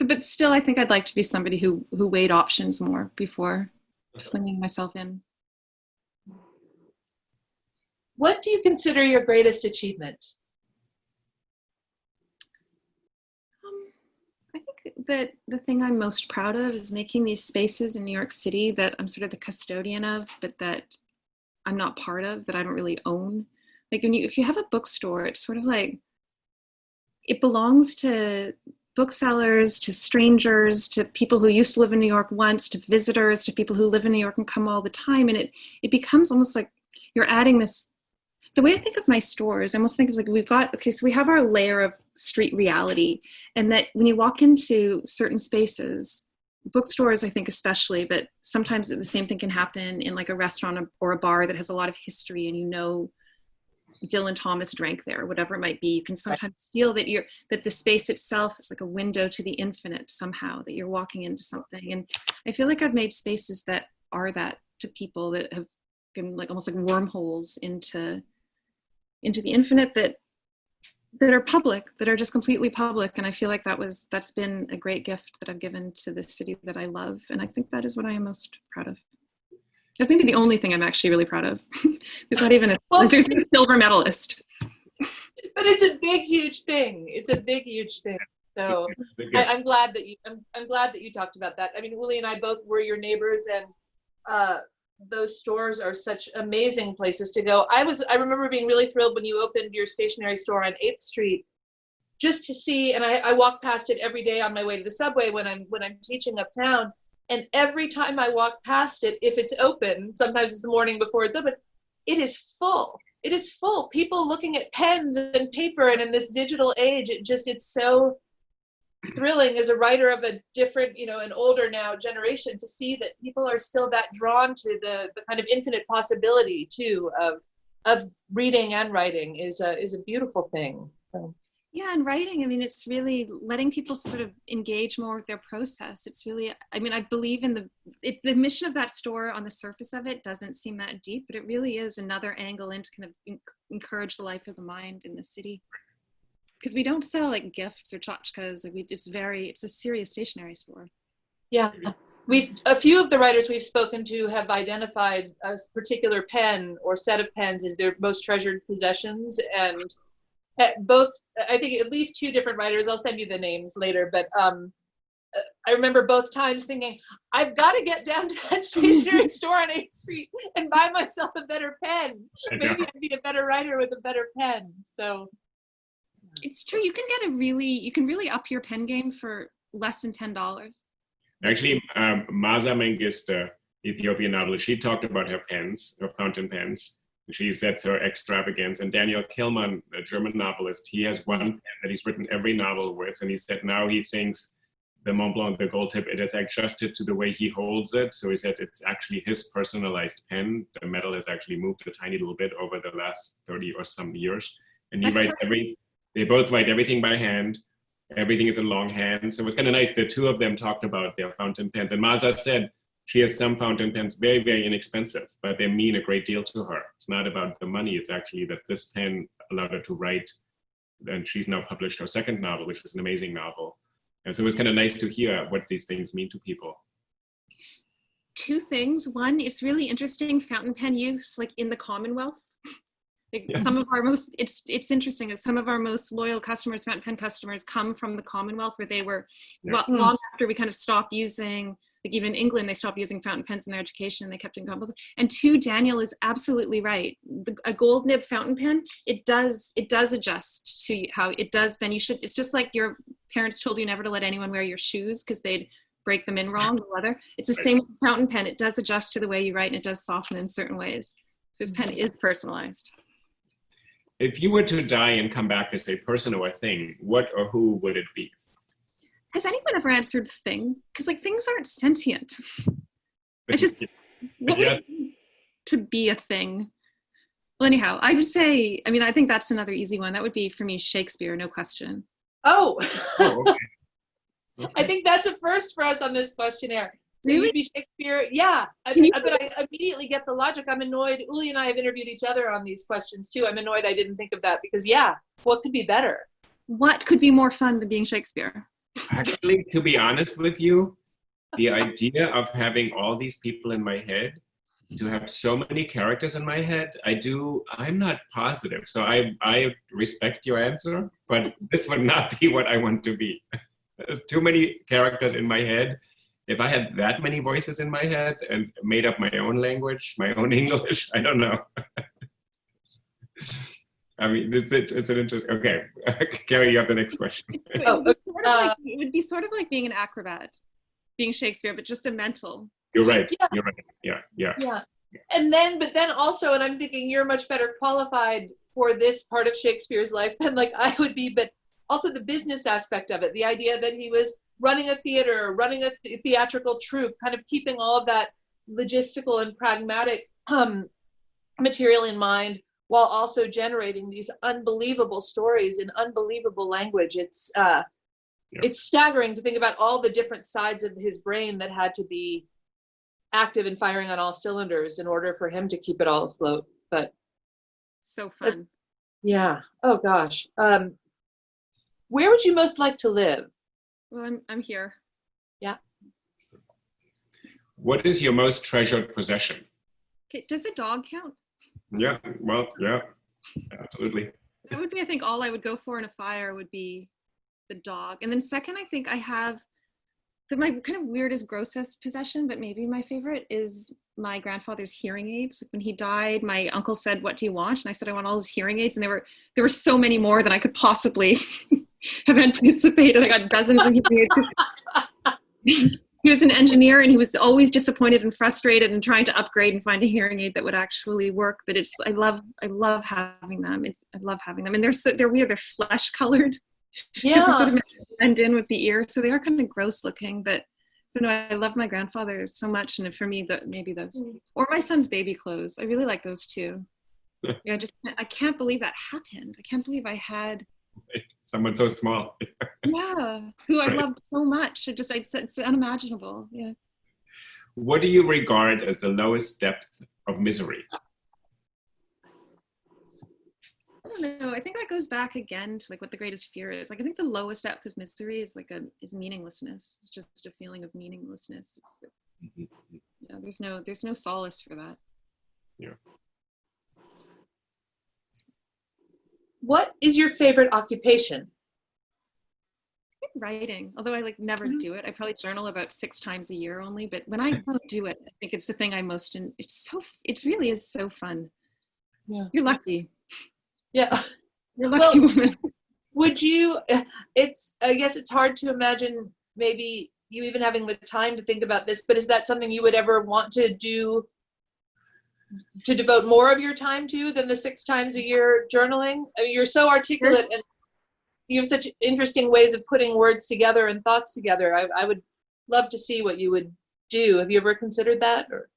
But still, I think I'd like to be somebody who weighed options more before flinging myself in. What do you consider your greatest achievement? I think that the thing I'm most proud of is making these spaces in New York City that I'm sort of the custodian of, but that I'm not part of, that I don't really own. Like if you have a bookstore, it's sort of like, it belongs to booksellers, to strangers, to people who used to live in New York once, to visitors, to people who live in New York and come all the time. And it becomes almost like you're adding this. The way I think of my stores, I almost think of like so we have our layer of street reality, and that when you walk into certain spaces, bookstores, I think especially, but sometimes the same thing can happen in like a restaurant or a bar that has a lot of history, and Dylan Thomas drank there, whatever it might be. You can sometimes feel that the space itself is like a window to the infinite somehow, that you're walking into something. And I feel like I've made spaces that are that to people, that have been like almost like wormholes into the infinite, that are public, that are just completely public. And I feel like that's been a great gift that I've given to the city that I love. And I think that is what I am most proud of. That's maybe the only thing I'm actually really proud of. There's not even there's a silver medalist. But it's a big, huge thing. It's a big, huge thing. So I'm glad that you talked about that. I mean, Uli and I both were your neighbors, and those stores are such amazing places to go. I remember being really thrilled when you opened your stationery store on 8th Street, just to see, and I walk past it every day on my way to the subway when I'm teaching uptown. And every time I walk past it, if it's open, sometimes it's the morning before it's open, it is full. It is full. People looking at pens and paper, and in this digital age, it's so thrilling as a writer of a different, an older now generation, to see that people are still that drawn to the kind of infinite possibility too of reading and writing is a beautiful thing. So. Yeah, and writing, I mean, it's really letting people sort of engage more with their process. It's really, I mean, I believe in the mission of that store on the surface of it doesn't seem that deep, but it really is another angle into kind of encourage the life of the mind in the city. Because we don't sell like gifts or tchotchkes. It's a serious stationery store. Yeah. A few of the writers we've spoken to have identified a particular pen or set of pens as their most treasured possessions, and both, I think at least two different writers, I'll send you the names later, but I remember both times thinking, I've got to get down to that stationery store on 8th Street and buy myself a better pen. Maybe I'd be a better writer with a better pen. So it's true. You can really up your pen game for less than $10. Actually, Maza Mengistu, Ethiopian novelist, she talked about her pens, her fountain pens. She sets her extravagance. And Daniel Killman, a German novelist, he has one pen that he's written every novel with. And he said now he thinks the Mont Blanc, the gold tip, it is adjusted to the way he holds it. So he said it's actually his personalized pen. The metal has actually moved a tiny little bit over the last 30 or some years. And they both write everything by hand. Everything is in longhand. So it was kind of nice. The two of them talked about their fountain pens. And Maza said, she has some fountain pens, very, very inexpensive, but they mean a great deal to her. It's not about the money. It's actually that this pen allowed her to write. And she's now published her second novel, which is an amazing novel. And so it was kind of nice to hear what these things mean to people. Two things. One, it's really interesting fountain pen use, like in the Commonwealth. Some of our most, it's interesting that some of our most loyal customers, fountain pen customers, come from the Commonwealth, where they were, long after we kind of stopped using, like even in England, they stopped using fountain pens in their education and they kept in Commonwealth. And two, Daniel is absolutely right. A gold nib fountain pen, it does adjust to how it does bend. It's just like your parents told you never to let anyone wear your shoes because they'd break them in wrong, the leather. It's the same with the fountain pen. It does adjust to the way you write, and it does soften in certain ways. This pen is personalized. If you were to die and come back as a person or a thing, what or who would it be? Has anyone ever answered thing? Because like things aren't sentient. To be a thing. Well, anyhow, I would say, I mean, I think that's another easy one. That would be for me Shakespeare, no question. Oh, okay. I think that's a first for us on this questionnaire. So Really? you'd be Shakespeare, yeah. But I immediately get the logic. I'm annoyed. Uli and I have interviewed each other on these questions too. I'm annoyed I didn't think of that because what could be better? What could be more fun than being Shakespeare? Actually, to be honest with you, the idea of having all these people in my head, to have so many characters in my head, I'm not positive. So I respect your answer, but this would not be what I want to be. Too many characters in my head. If I had that many voices in my head and made up my own language, my own English, I don't know. I mean, it's an interesting, okay. Gary, you have the next question. It would be sort of like being an acrobat, being Shakespeare, but just a mental. You're right. You're right. Yeah. But then also, and I'm thinking you're much better qualified for this part of Shakespeare's life than like I would be, but also the business aspect of it, the idea that he was running a theater, running a theatrical troupe, kind of keeping all of that logistical and pragmatic material in mind, while also generating these unbelievable stories in unbelievable language. It's staggering to think about all the different sides of his brain that had to be active and firing on all cylinders in order for him to keep it all afloat. But so fun. Yeah. Oh gosh. Where would you most like to live? Well, I'm here. Yeah. What is your most treasured possession? Okay, does a dog count? Yeah, well, yeah, absolutely. That would be, I think, all I would go for in a fire would be the dog. And then second, I think I have my kind of weirdest, grossest possession, but maybe my favorite is my grandfather's hearing aids. When he died, my uncle said, "What do you want?" And I said, "I want all his hearing aids." And there were so many more than I could possibly have anticipated. I got dozens of hearing aids. he was an engineer, and he was always disappointed and frustrated and trying to upgrade and find a hearing aid that would actually work. But I love having them. I love having them, and they're weird. They're flesh colored. Yeah. Because they sort of blend in with the ear, so they are kind of gross looking. But no, I love my grandfather so much, and for me, maybe those or my son's baby clothes. I really like those too. Yeah, I can't believe that happened. I can't believe I had someone so small. Yeah, who I loved so much. It's unimaginable. Yeah. What do you regard as the lowest depth of misery? I don't know. I think that goes back again to like what the greatest fear is. Like I think the lowest depth of misery is is meaninglessness. It's just a feeling of meaninglessness. Yeah, there's no solace for that. Yeah. What is your favorite occupation? Writing, although I never do it. I probably journal about 6 times a year only, but when I do it, I think it's the thing it really is so fun. Yeah. You're lucky. Yeah. You're lucky woman. Would you, I guess it's hard to imagine maybe you even having the time to think about this, but is that something you would ever want to do, to devote more of your time to than the 6 times a year journaling? I mean, you're so articulate and you have such interesting ways of putting words together and thoughts together. I would love to see what you would do. Have you ever considered that? Or?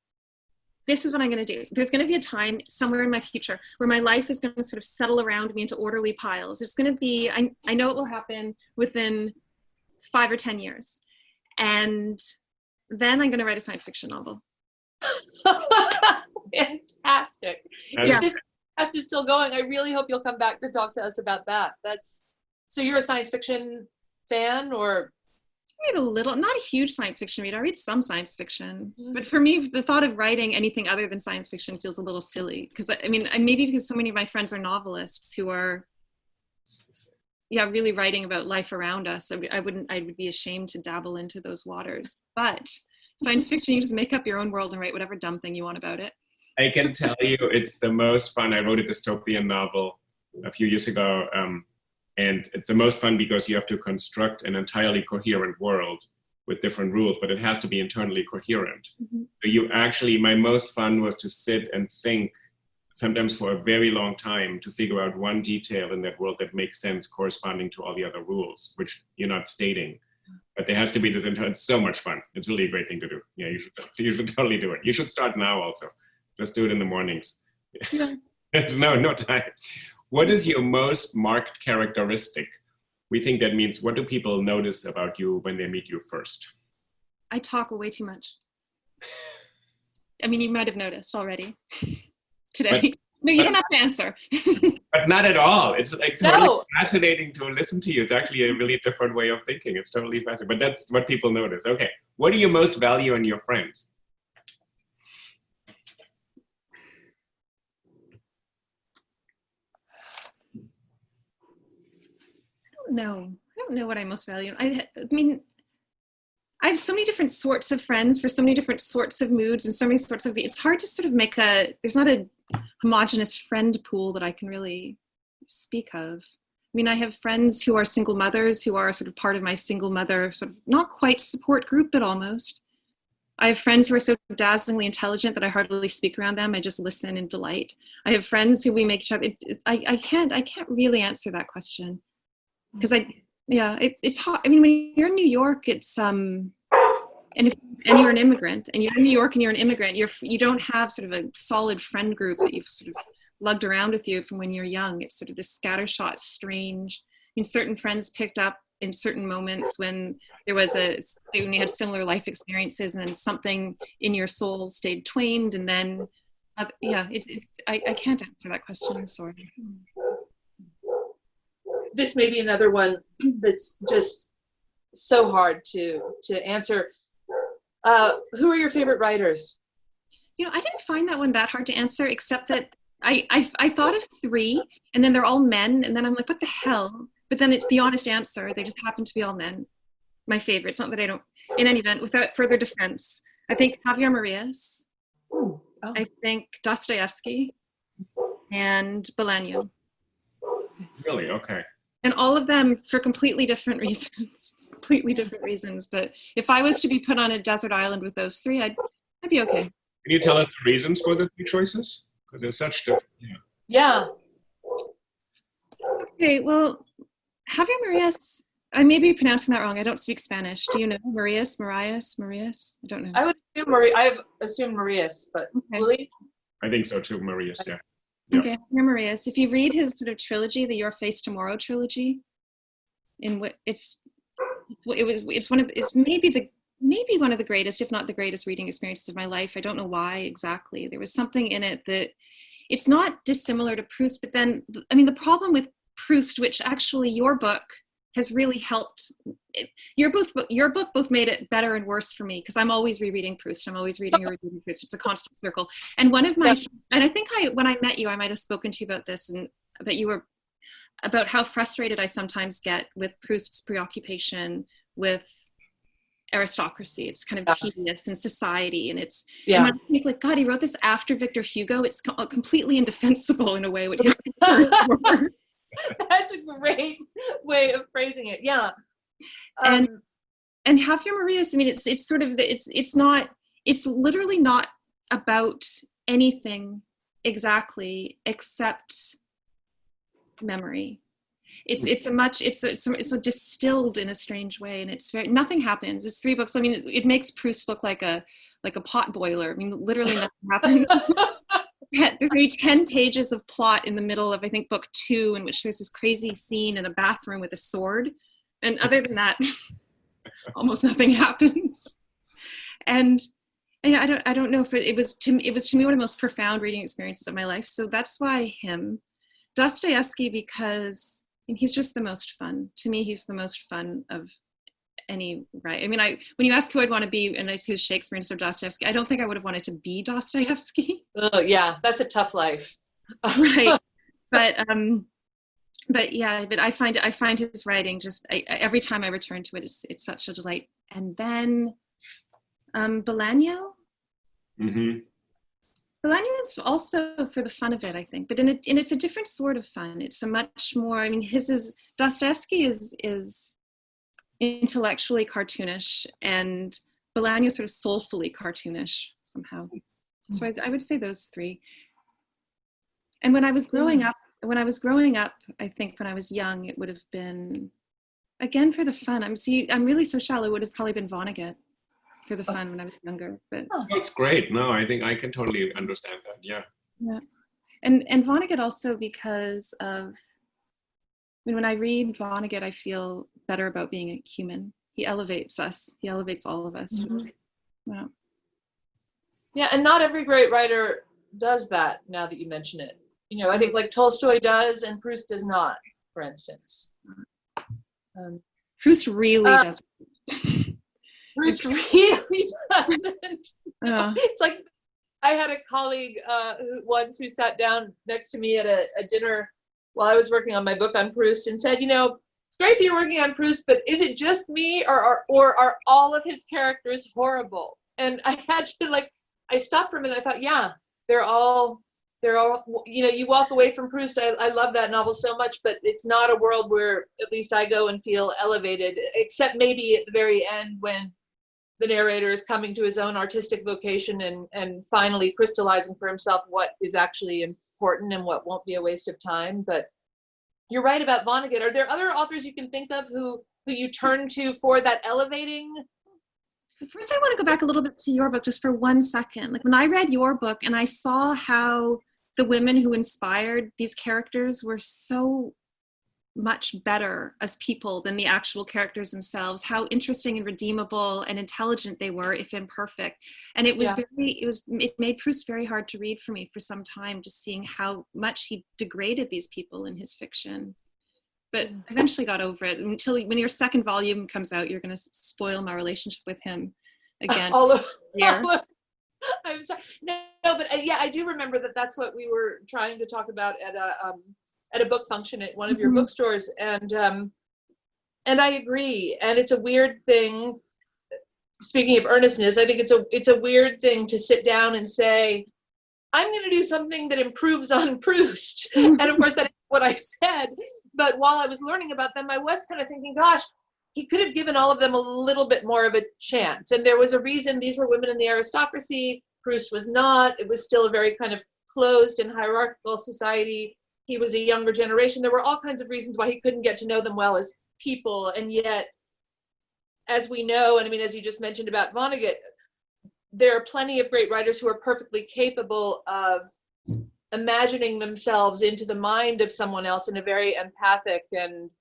This is what I'm going to do. There's going to be a time somewhere in my future where my life is going to sort of settle around me into orderly piles. It's going to be, I know it will happen within 5 or 10 years. And then I'm going to write a science fiction novel. Fantastic. Yeah. If this podcast is still going, I really hope you'll come back to talk to us about that. So you're a science fiction fan, or? I read a little, not a huge science fiction reader. I read some science fiction, but for me, the thought of writing anything other than science fiction feels a little silly. Because I mean, maybe because so many of my friends are novelists who are, really writing about life around us. I would be ashamed to dabble into those waters. But science fiction, you just make up your own world and write whatever dumb thing you want about it. I can tell you, it's the most fun. I wrote a dystopian novel a few years ago. And it's the most fun because you have to construct an entirely coherent world with different rules, but it has to be internally coherent. Mm-hmm. So my most fun was to sit and think, sometimes for a very long time, to figure out one detail in that world that makes sense corresponding to all the other rules, which you're not stating. But there has to be this it's so much fun. It's really a great thing to do. Yeah, you should totally do it. You should start now also. Just do it in the mornings. Yeah. no time. What is your most marked characteristic? We think that means, what do people notice about you when they meet you first? I talk way too much. I mean, you might have noticed already today. No, you don't have to answer. But not at all. It's like totally fascinating to listen to you. It's actually a really different way of thinking. It's totally fascinating. But that's what people notice. Okay. What do you most value in your friends? I don't know what I most value. I mean, I have so many different sorts of friends for so many different sorts of moods and so many sorts of, it's hard to sort of there's not a homogenous friend pool that I can really speak of. I mean, I have friends who are single mothers who are sort of part of my single mother, sort of not quite support group, but almost. I have friends who are so dazzlingly intelligent that I hardly speak around them. I just listen and delight. I have friends who we make each other, I can't really answer that question. Because it's hard. I mean, when you're in New York, it's and you're an immigrant, and you're in New York and you're an immigrant, you don't have sort of a solid friend group that you've sort of lugged around with you from when you're young. It's sort of this scattershot, strange. I mean, certain friends picked up in certain moments when when you had similar life experiences, and then something in your soul stayed twained, and then I can't answer that question. I'm sorry. This may be another one that's just so hard to answer. Who are your favorite writers? I didn't find that one that hard to answer, except that I thought of 3, and then they're all men, and then I'm like, what the hell? But then it's the honest answer. They just happen to be all men. My favorite. It's not that I don't, in any event, without further defense, I think Javier Marias, I think Dostoevsky, and Bolaño. Really? Okay. And all of them for completely different reasons. But if I was to be put on a desert island with those three, I'd be okay. Can you tell us the reasons for the three choices? Because they're such different. Yeah. Okay, well, Javier Marias, I may be pronouncing that wrong. I don't speak Spanish. Do you know Marias? I don't know. I would assume Maria. I have assumed Marias, but Okay. Uli? I think so too, Marias, yeah. Okay, Javier Marias. If you read his sort of trilogy, the Your Face Tomorrow trilogy, it's maybe one of the greatest, if not the greatest, reading experiences of my life. I don't know why exactly. There was something in it that it's not dissimilar to Proust, but then I mean the problem with Proust, which actually your book has really helped. Your book both made it better and worse for me because I'm always rereading Proust. I'm always reading or rereading Proust. It's a constant circle. And one of my, and I think when I met you, I might have spoken to you about this, and about how frustrated I sometimes get with Proust's preoccupation with aristocracy. It's kind of tedious in society, and it's and when I think like, God, he wrote this after Victor Hugo. It's completely indefensible in a way. What his That's a great way of phrasing it. Yeah. And Javier Marias, I mean, it's sort of it's literally not about anything exactly except memory. It's so distilled in a strange way, and nothing happens. It's three books. I mean, it makes Proust look like a pot boiler. I mean, literally nothing happens. There's maybe 10 pages of plot in the middle of, I think, book 2, in which there's this crazy scene in a bathroom with a sword. And other than that, almost nothing happens. And yeah, I don't know if it was to me one of the most profound reading experiences of my life. So that's why him. Dostoevsky, because he's just the most fun. To me, he's the most fun of any, right? I mean, when you ask who I'd want to be, and I choose Shakespeare instead of Dostoevsky, I don't think I would have wanted to be Dostoevsky. Oh yeah, that's a tough life. Right. But yeah, but I find his writing just every time I return to it, it's such a delight. And then Bolaño. Mm-hmm. Bolaño is also for the fun of it, I think, but it's a different sort of fun. It's a much more, I mean, Dostoevsky is intellectually cartoonish, and Bolaño sort of soulfully cartoonish somehow. So I would say those three. And when I was growing up, I think when I was young, it would have been, again, for the fun. I'm really so shallow. It would have probably been Vonnegut for the fun when I was younger. But that's great. No, I think I can totally understand that. Yeah. Yeah, and Vonnegut also because of, I mean, when I read Vonnegut, I feel better about being a human. He elevates us. He elevates all of us. Mm-hmm. Wow. Yeah, and not every great writer does that. Now that you mention it, I think like Tolstoy does, and Proust does not, for instance. Proust really does. Proust really doesn't. It's like I had a colleague who sat down next to me at a dinner while I was working on my book on Proust and said, it's great that you're working on Proust, but is it just me or are all of his characters horrible? And I had to I stopped for a minute. I thought, yeah, they're all, you walk away from Proust. I love that novel so much, but it's not a world where at least I go and feel elevated, except maybe at the very end when the narrator is coming to his own artistic vocation and finally crystallizing for himself what is actually important and what won't be a waste of time. But you're right about Vonnegut. Are there other authors you can think of who you turn to for that elevating? First, I want to go back a little bit to your book just for 1 second. Like when I read your book and I saw how the women who inspired these characters were so much better as people than the actual characters themselves, how interesting and redeemable and intelligent they were, if imperfect. And it was it made Proust very hard to read for me for some time, just seeing how much he degraded these people in his fiction. But eventually got over it until when your second volume comes out, you're going to spoil my relationship with him again. I'm sorry. No, but yeah, I do remember that's what we were trying to talk about at a book function at one of your bookstores, and I agree. And it's a weird thing. Speaking of earnestness, I think it's a weird thing to sit down and say, I'm going to do something that improves on Proust, and of course that what I said. But while I was learning about them, I was kind of thinking, gosh, he could have given all of them a little bit more of a chance. And there was a reason these were women in the aristocracy. Proust was not. It was still a very kind of closed and hierarchical society. He was a younger generation. There were all kinds of reasons why he couldn't get to know them well as people. And yet, as we know, and I mean, as you just mentioned about Vonnegut, there are plenty of great writers who are perfectly capable of imagining themselves into the mind of someone else in a very empathic and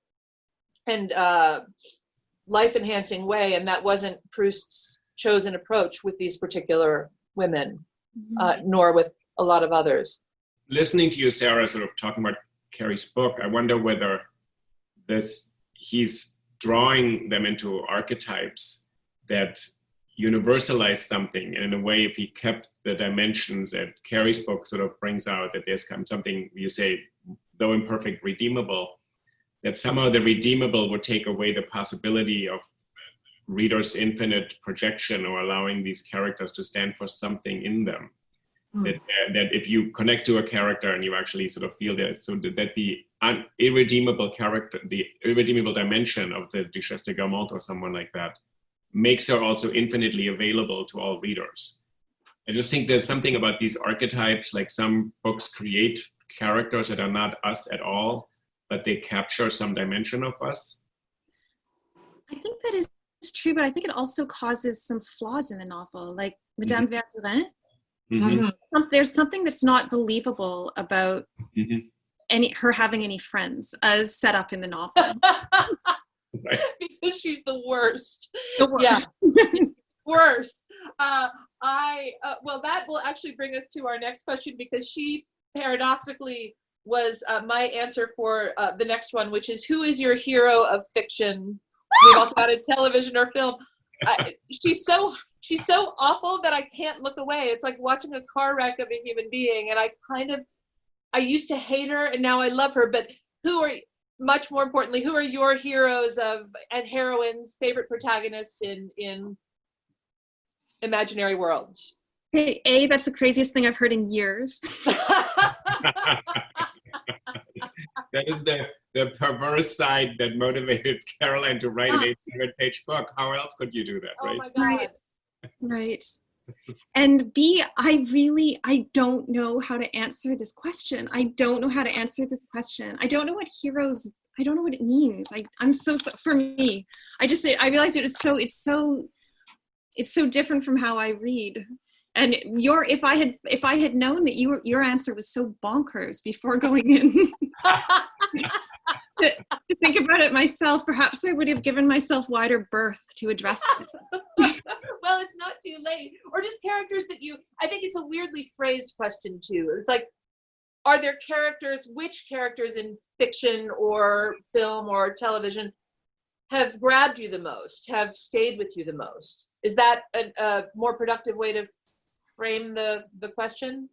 life-enhancing way. And that wasn't Proust's chosen approach with these particular women, nor with a lot of others. Listening to you, Sarah, sort of talking about Carrie's book, I wonder whether he's drawing them into archetypes that universalize something. And in a way, if he kept the dimensions that Carrie's book sort of brings out, that there's something, you say, though imperfect, redeemable, that somehow the redeemable would take away the possibility of readers' infinite projection or allowing these characters to stand for something in them. That if you connect to a character and you actually sort of feel that, so that the irredeemable character, the irredeemable dimension of the Duchesse de Guermantes or someone like that, makes her also infinitely available to all readers. I just think there's something about these archetypes, like some books create characters that are not us at all, but they capture some dimension of us. I think that is true, but I think it also causes some flaws in the novel, like Madame Verdurin. There's something that's not believable about her having any friends as set up in the novel. Right. Because she's the worst. The worst. Yeah. Worst. Well, that will actually bring us to our next question, because she paradoxically was my answer for the next one, which is, who is your hero of fiction? We've also got a television or film. She's so awful that I can't look away. It's like watching a car wreck of a human being. And I used to hate her and now I love her. But much more importantly, who are your heroes and heroines, favorite protagonists in imaginary worlds? Hey, that's the craziest thing I've heard in years. That is the perverse side that motivated Caroline to write an 800-page book. How else could you do that, right? Oh my God. Right. And B, I don't know how to answer this question. I don't know how to answer this question. I don't know what heroes, I don't know what it means. I'm so for me, I realized it's so different from how I read. And if I had known that your answer was so bonkers before going in to think about it myself, perhaps I would have given myself wider berth to address it. Well, it's not too late. Or just characters that I think it's a weirdly phrased question too. It's like, are there which characters in fiction or film or television have grabbed you the most, have stayed with you the most? Is that a more productive way to frame the question?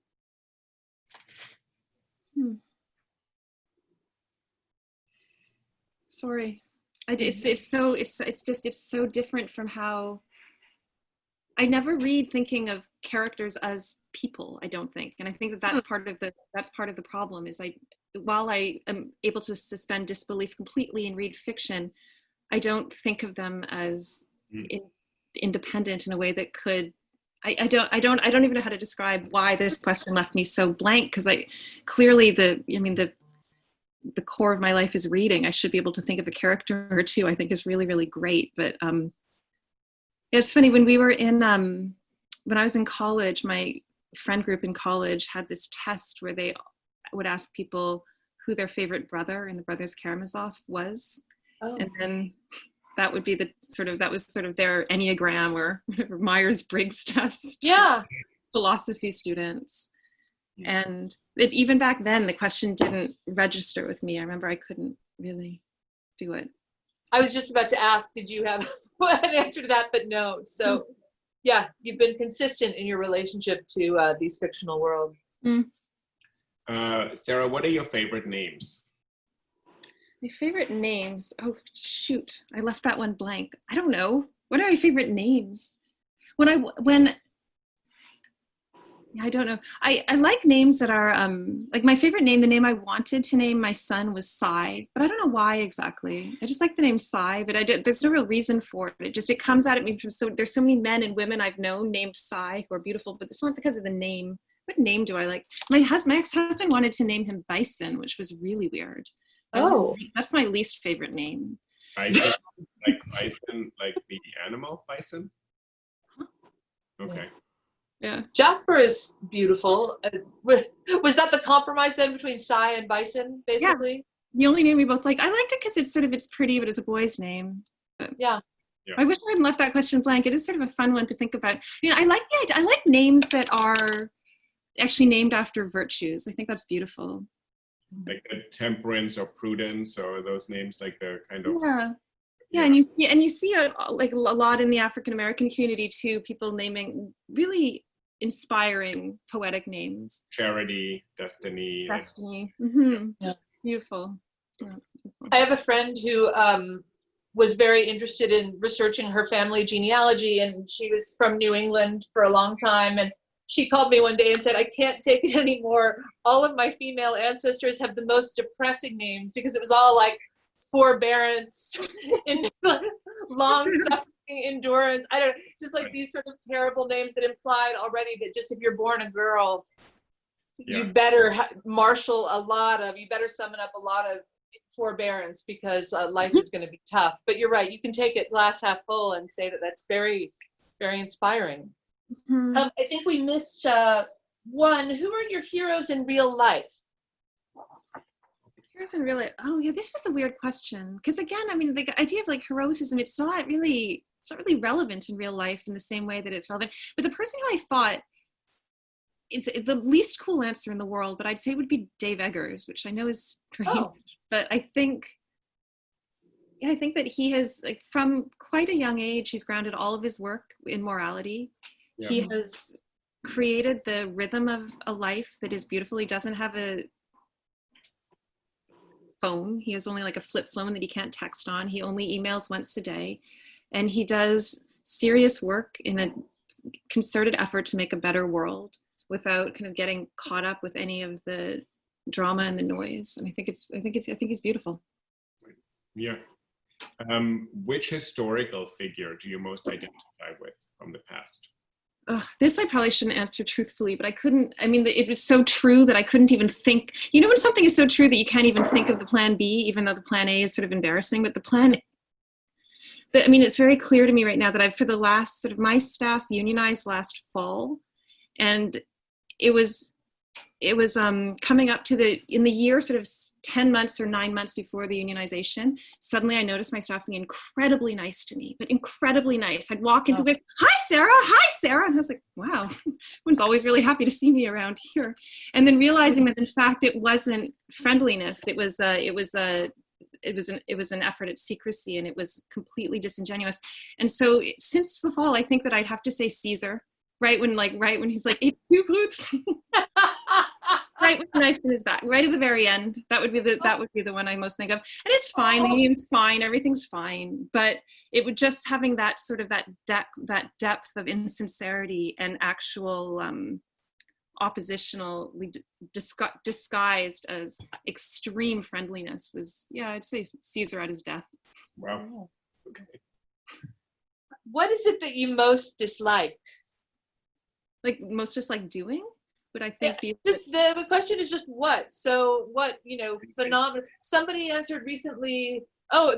Sorry, it's so different from how I never read thinking of characters as people. I don't think, and I think that's part of the problem. Is while I am able to suspend disbelief completely and read fiction, I don't think of them as independent in a way that could. I don't even know how to describe why this question left me so blank, because clearly the core of my life is reading. I should be able to think of a character or two I think is really, really great. But it's funny, when when I was in college, my friend group in college had this test where they would ask people who their favorite brother in the Brothers Karamazov was. Oh. And then that would be that was sort of their Enneagram or Myers-Briggs test. Yeah. Philosophy students. And even back then, the question didn't register with me. I remember I couldn't really do it. I was just about to ask, did you have an answer to that? But no. So yeah, you've been consistent in your relationship to these fictional worlds. Sarah, what are your favorite names? My favorite names? Oh, shoot. I left that one blank. I don't know. What are my favorite names? I don't know. I like names that are, like my favorite name, the name I wanted to name my son was Cy, but I don't know why exactly. I just like the name Cy, but there's no real reason for it. It comes out at me from there's so many men and women I've known named Cy who are beautiful, but it's not because of the name. What name do I like? My ex-husband wanted to name him Bison, which was really weird. That's my least favorite name. Bison, like bison, like the animal bison? Okay. Yeah. Jasper is beautiful. Was that the compromise then between Cy and Bison, basically? Yeah. The only name we both liked. I liked it because it's pretty, but it's a boy's name. But yeah. I wish I hadn't left that question blank. It is sort of a fun one to think about. I like names that are actually named after virtues. I think that's beautiful. Like temperance or prudence, or those names, like the kind of and you see like a lot in the African American community too. People naming really inspiring poetic names. Charity, Destiny. Mm-hmm. Yeah. Beautiful. Yeah, beautiful. I have a friend who was very interested in researching her family genealogy, and she was from New England for a long time, and she called me one day and said, I can't take it anymore. All of my female ancestors have the most depressing names, because it was all like forbearance and long suffering, endurance. I don't know, just like these sort of terrible names that implied already that just if you're born a girl, you better you better summon up a lot of forbearance, because life is going to be tough. But you're right, you can take it glass half full and say that that's very, very inspiring. Mm-hmm. I think we missed one. Who are your heroes in real life? Heroes in real life. Oh yeah, this was a weird question, because again, I mean, the idea of like heroism, it's not really relevant in real life in the same way that it's relevant. But the person who I thought is the least cool answer in the world, but I'd say would be Dave Eggers, which I know is great. Oh. But I think that he has, like, from quite a young age, he's grounded all of his work in morality. Yeah. He has created the rhythm of a life that is beautiful. He doesn't have a phone. He has only like a flip phone that he can't text on. He only emails once a day. And he does serious work in a concerted effort to make a better world without kind of getting caught up with any of the drama and the noise. And I think he's beautiful. Yeah. Which historical figure do you most identify with from the past? This I probably shouldn't answer truthfully, but it was so true that I couldn't even think. You know, when something is so true that you can't even think of the plan B, even though the plan A is sort of embarrassing, but it's very clear to me right now that for the last my staff unionized last fall, and it was coming up to in the year sort of 10 months or 9 months before the unionization, suddenly I noticed my staff being incredibly nice to me, but incredibly nice. I'd walk into it, hi Sarah, and I was like, wow, everyone's always really happy to see me around here. And then realizing that in fact it wasn't friendliness, it was an effort at secrecy, and it was completely disingenuous. And so since the fall, I think that I'd have to say Caesar, right when he's like, 82 brutes. Right with the knife in his back, right at the very end. That would be the one I most think of. And it's fine. The union's fine. Everything's fine. But it would just having that sort of that depth of insincerity and actual oppositionally disguised as extreme friendliness was, I'd say Caesar at his death. Wow. Okay. What is it that you most dislike? Like most dislike doing? But I think just the question is just what. So what, phenomenal. Somebody answered recently,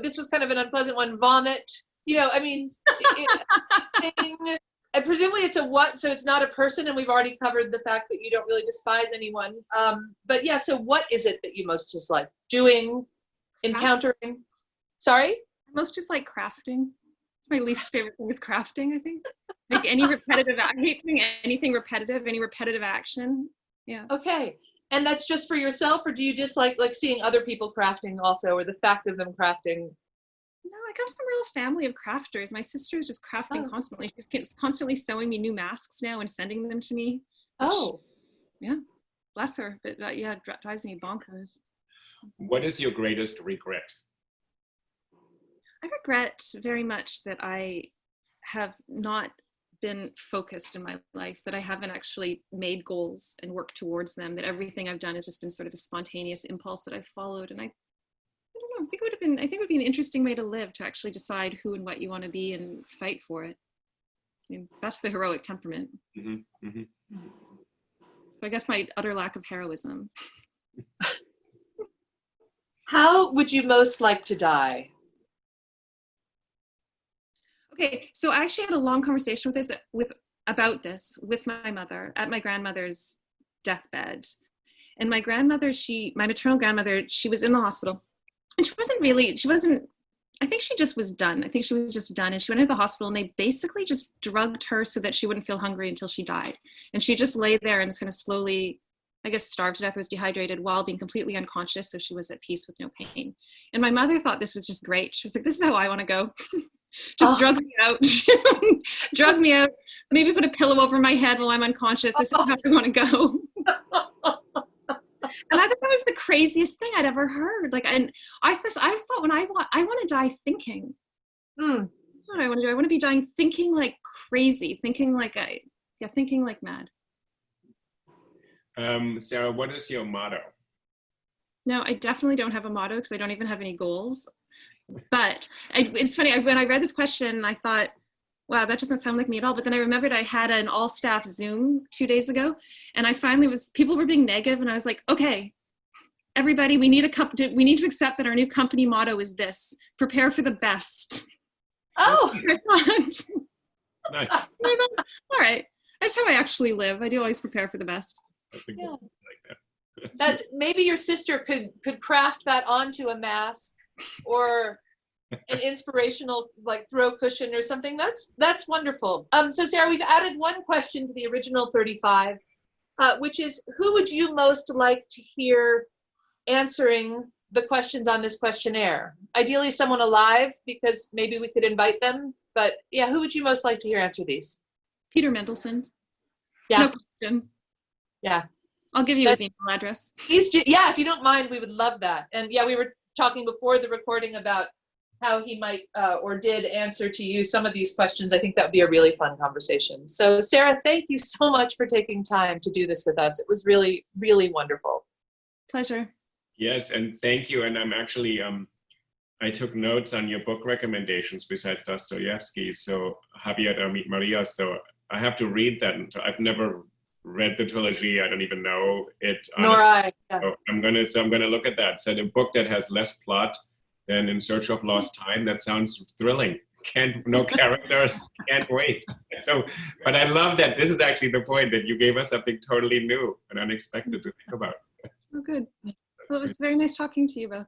this was kind of an unpleasant one, vomit. And presumably it's a what, so it's not a person, and we've already covered the fact that you don't really despise anyone. But yeah, so what is it that you most dislike? Doing, encountering? Sorry? I most dislike crafting. It's my least favorite thing is crafting, I think. Like any repetitive, I hate doing anything repetitive, any repetitive action. Yeah. Okay. And that's just for yourself, or do you dislike like seeing other people crafting also, or the fact of them crafting? No, I come from a real family of crafters. My sister is just crafting constantly. She's constantly sewing me new masks now and sending them to me. Yeah. Bless her. But it drives me bonkers. What is your greatest regret? I regret very much that I have not been focused in my life, that I haven't actually made goals and worked towards them, that everything I've done has just been sort of a spontaneous impulse that I've followed. And I don't know, I think it would be an interesting way to live, to actually decide who and what you want to be and fight for it. I mean, that's the heroic temperament. Mm-hmm. Mm-hmm. So I guess my utter lack of heroism. How would you most like to die? Okay, so I actually had a long conversation about this with my mother at my grandmother's deathbed. And my grandmother, my maternal grandmother, she was in the hospital, and I think she just was done. I think she was just done. And she went into the hospital, and they basically just drugged her so that she wouldn't feel hungry until she died. And she just lay there and just kind of slowly, I guess, starved to death, was dehydrated while being completely unconscious. So she was at peace with no pain. And my mother thought this was just great. She was like, this is how I want to go. Just drug me out. Drug me out. Maybe put a pillow over my head while I'm unconscious. This is how I want to go. And I thought that was the craziest thing I'd ever heard. Like, and I thought, when I want to die thinking. What do I want to do? I want to be dying thinking like crazy, thinking like mad. Sarah, what is your motto? No, I definitely don't have a motto, because I don't even have any goals. But it's funny, when I read this question, I thought, wow, that doesn't sound like me at all. But then I remembered I had an all-staff Zoom 2 days ago, and I finally people were being negative, and I was like, okay, everybody, we need to accept that our new company motto is this: prepare for the best. Oh, Nice. All right, that's how I actually live. I do always prepare for the best. Yeah. Like that. That's, maybe your sister could craft that onto a mask or an inspirational like throw cushion or something. That's wonderful. So Sarah, we've added one question to the original 35, which is, who would you most like to hear answering the questions on this questionnaire? Ideally someone alive, because maybe we could invite them, but yeah, who would you most like to hear answer these? Peter Mendelsohn. Yeah. No question. Yeah. I'll give you his email address. Yeah, if you don't mind, we would love that. And yeah, we were talking before the recording about how he might or did answer to you some of these questions. I think that would be a really fun conversation. So Sarah, thank you so much for taking time to do this with us. It was really, really wonderful. Pleasure. Yes, and thank you. And I'm actually, I took notes on your book recommendations besides Dostoevsky, so Javier y Maria, so I have to read that. I've never read the trilogy. I don't even know it. Nor I. Yeah. So I'm gonna look at that. So a book that has less plot than In Search of Lost Time. That sounds thrilling. No characters. Can't wait. So, but I love that this is actually the point, that you gave us something totally new and unexpected to think about. Oh, good. Well, it was very nice talking to you both.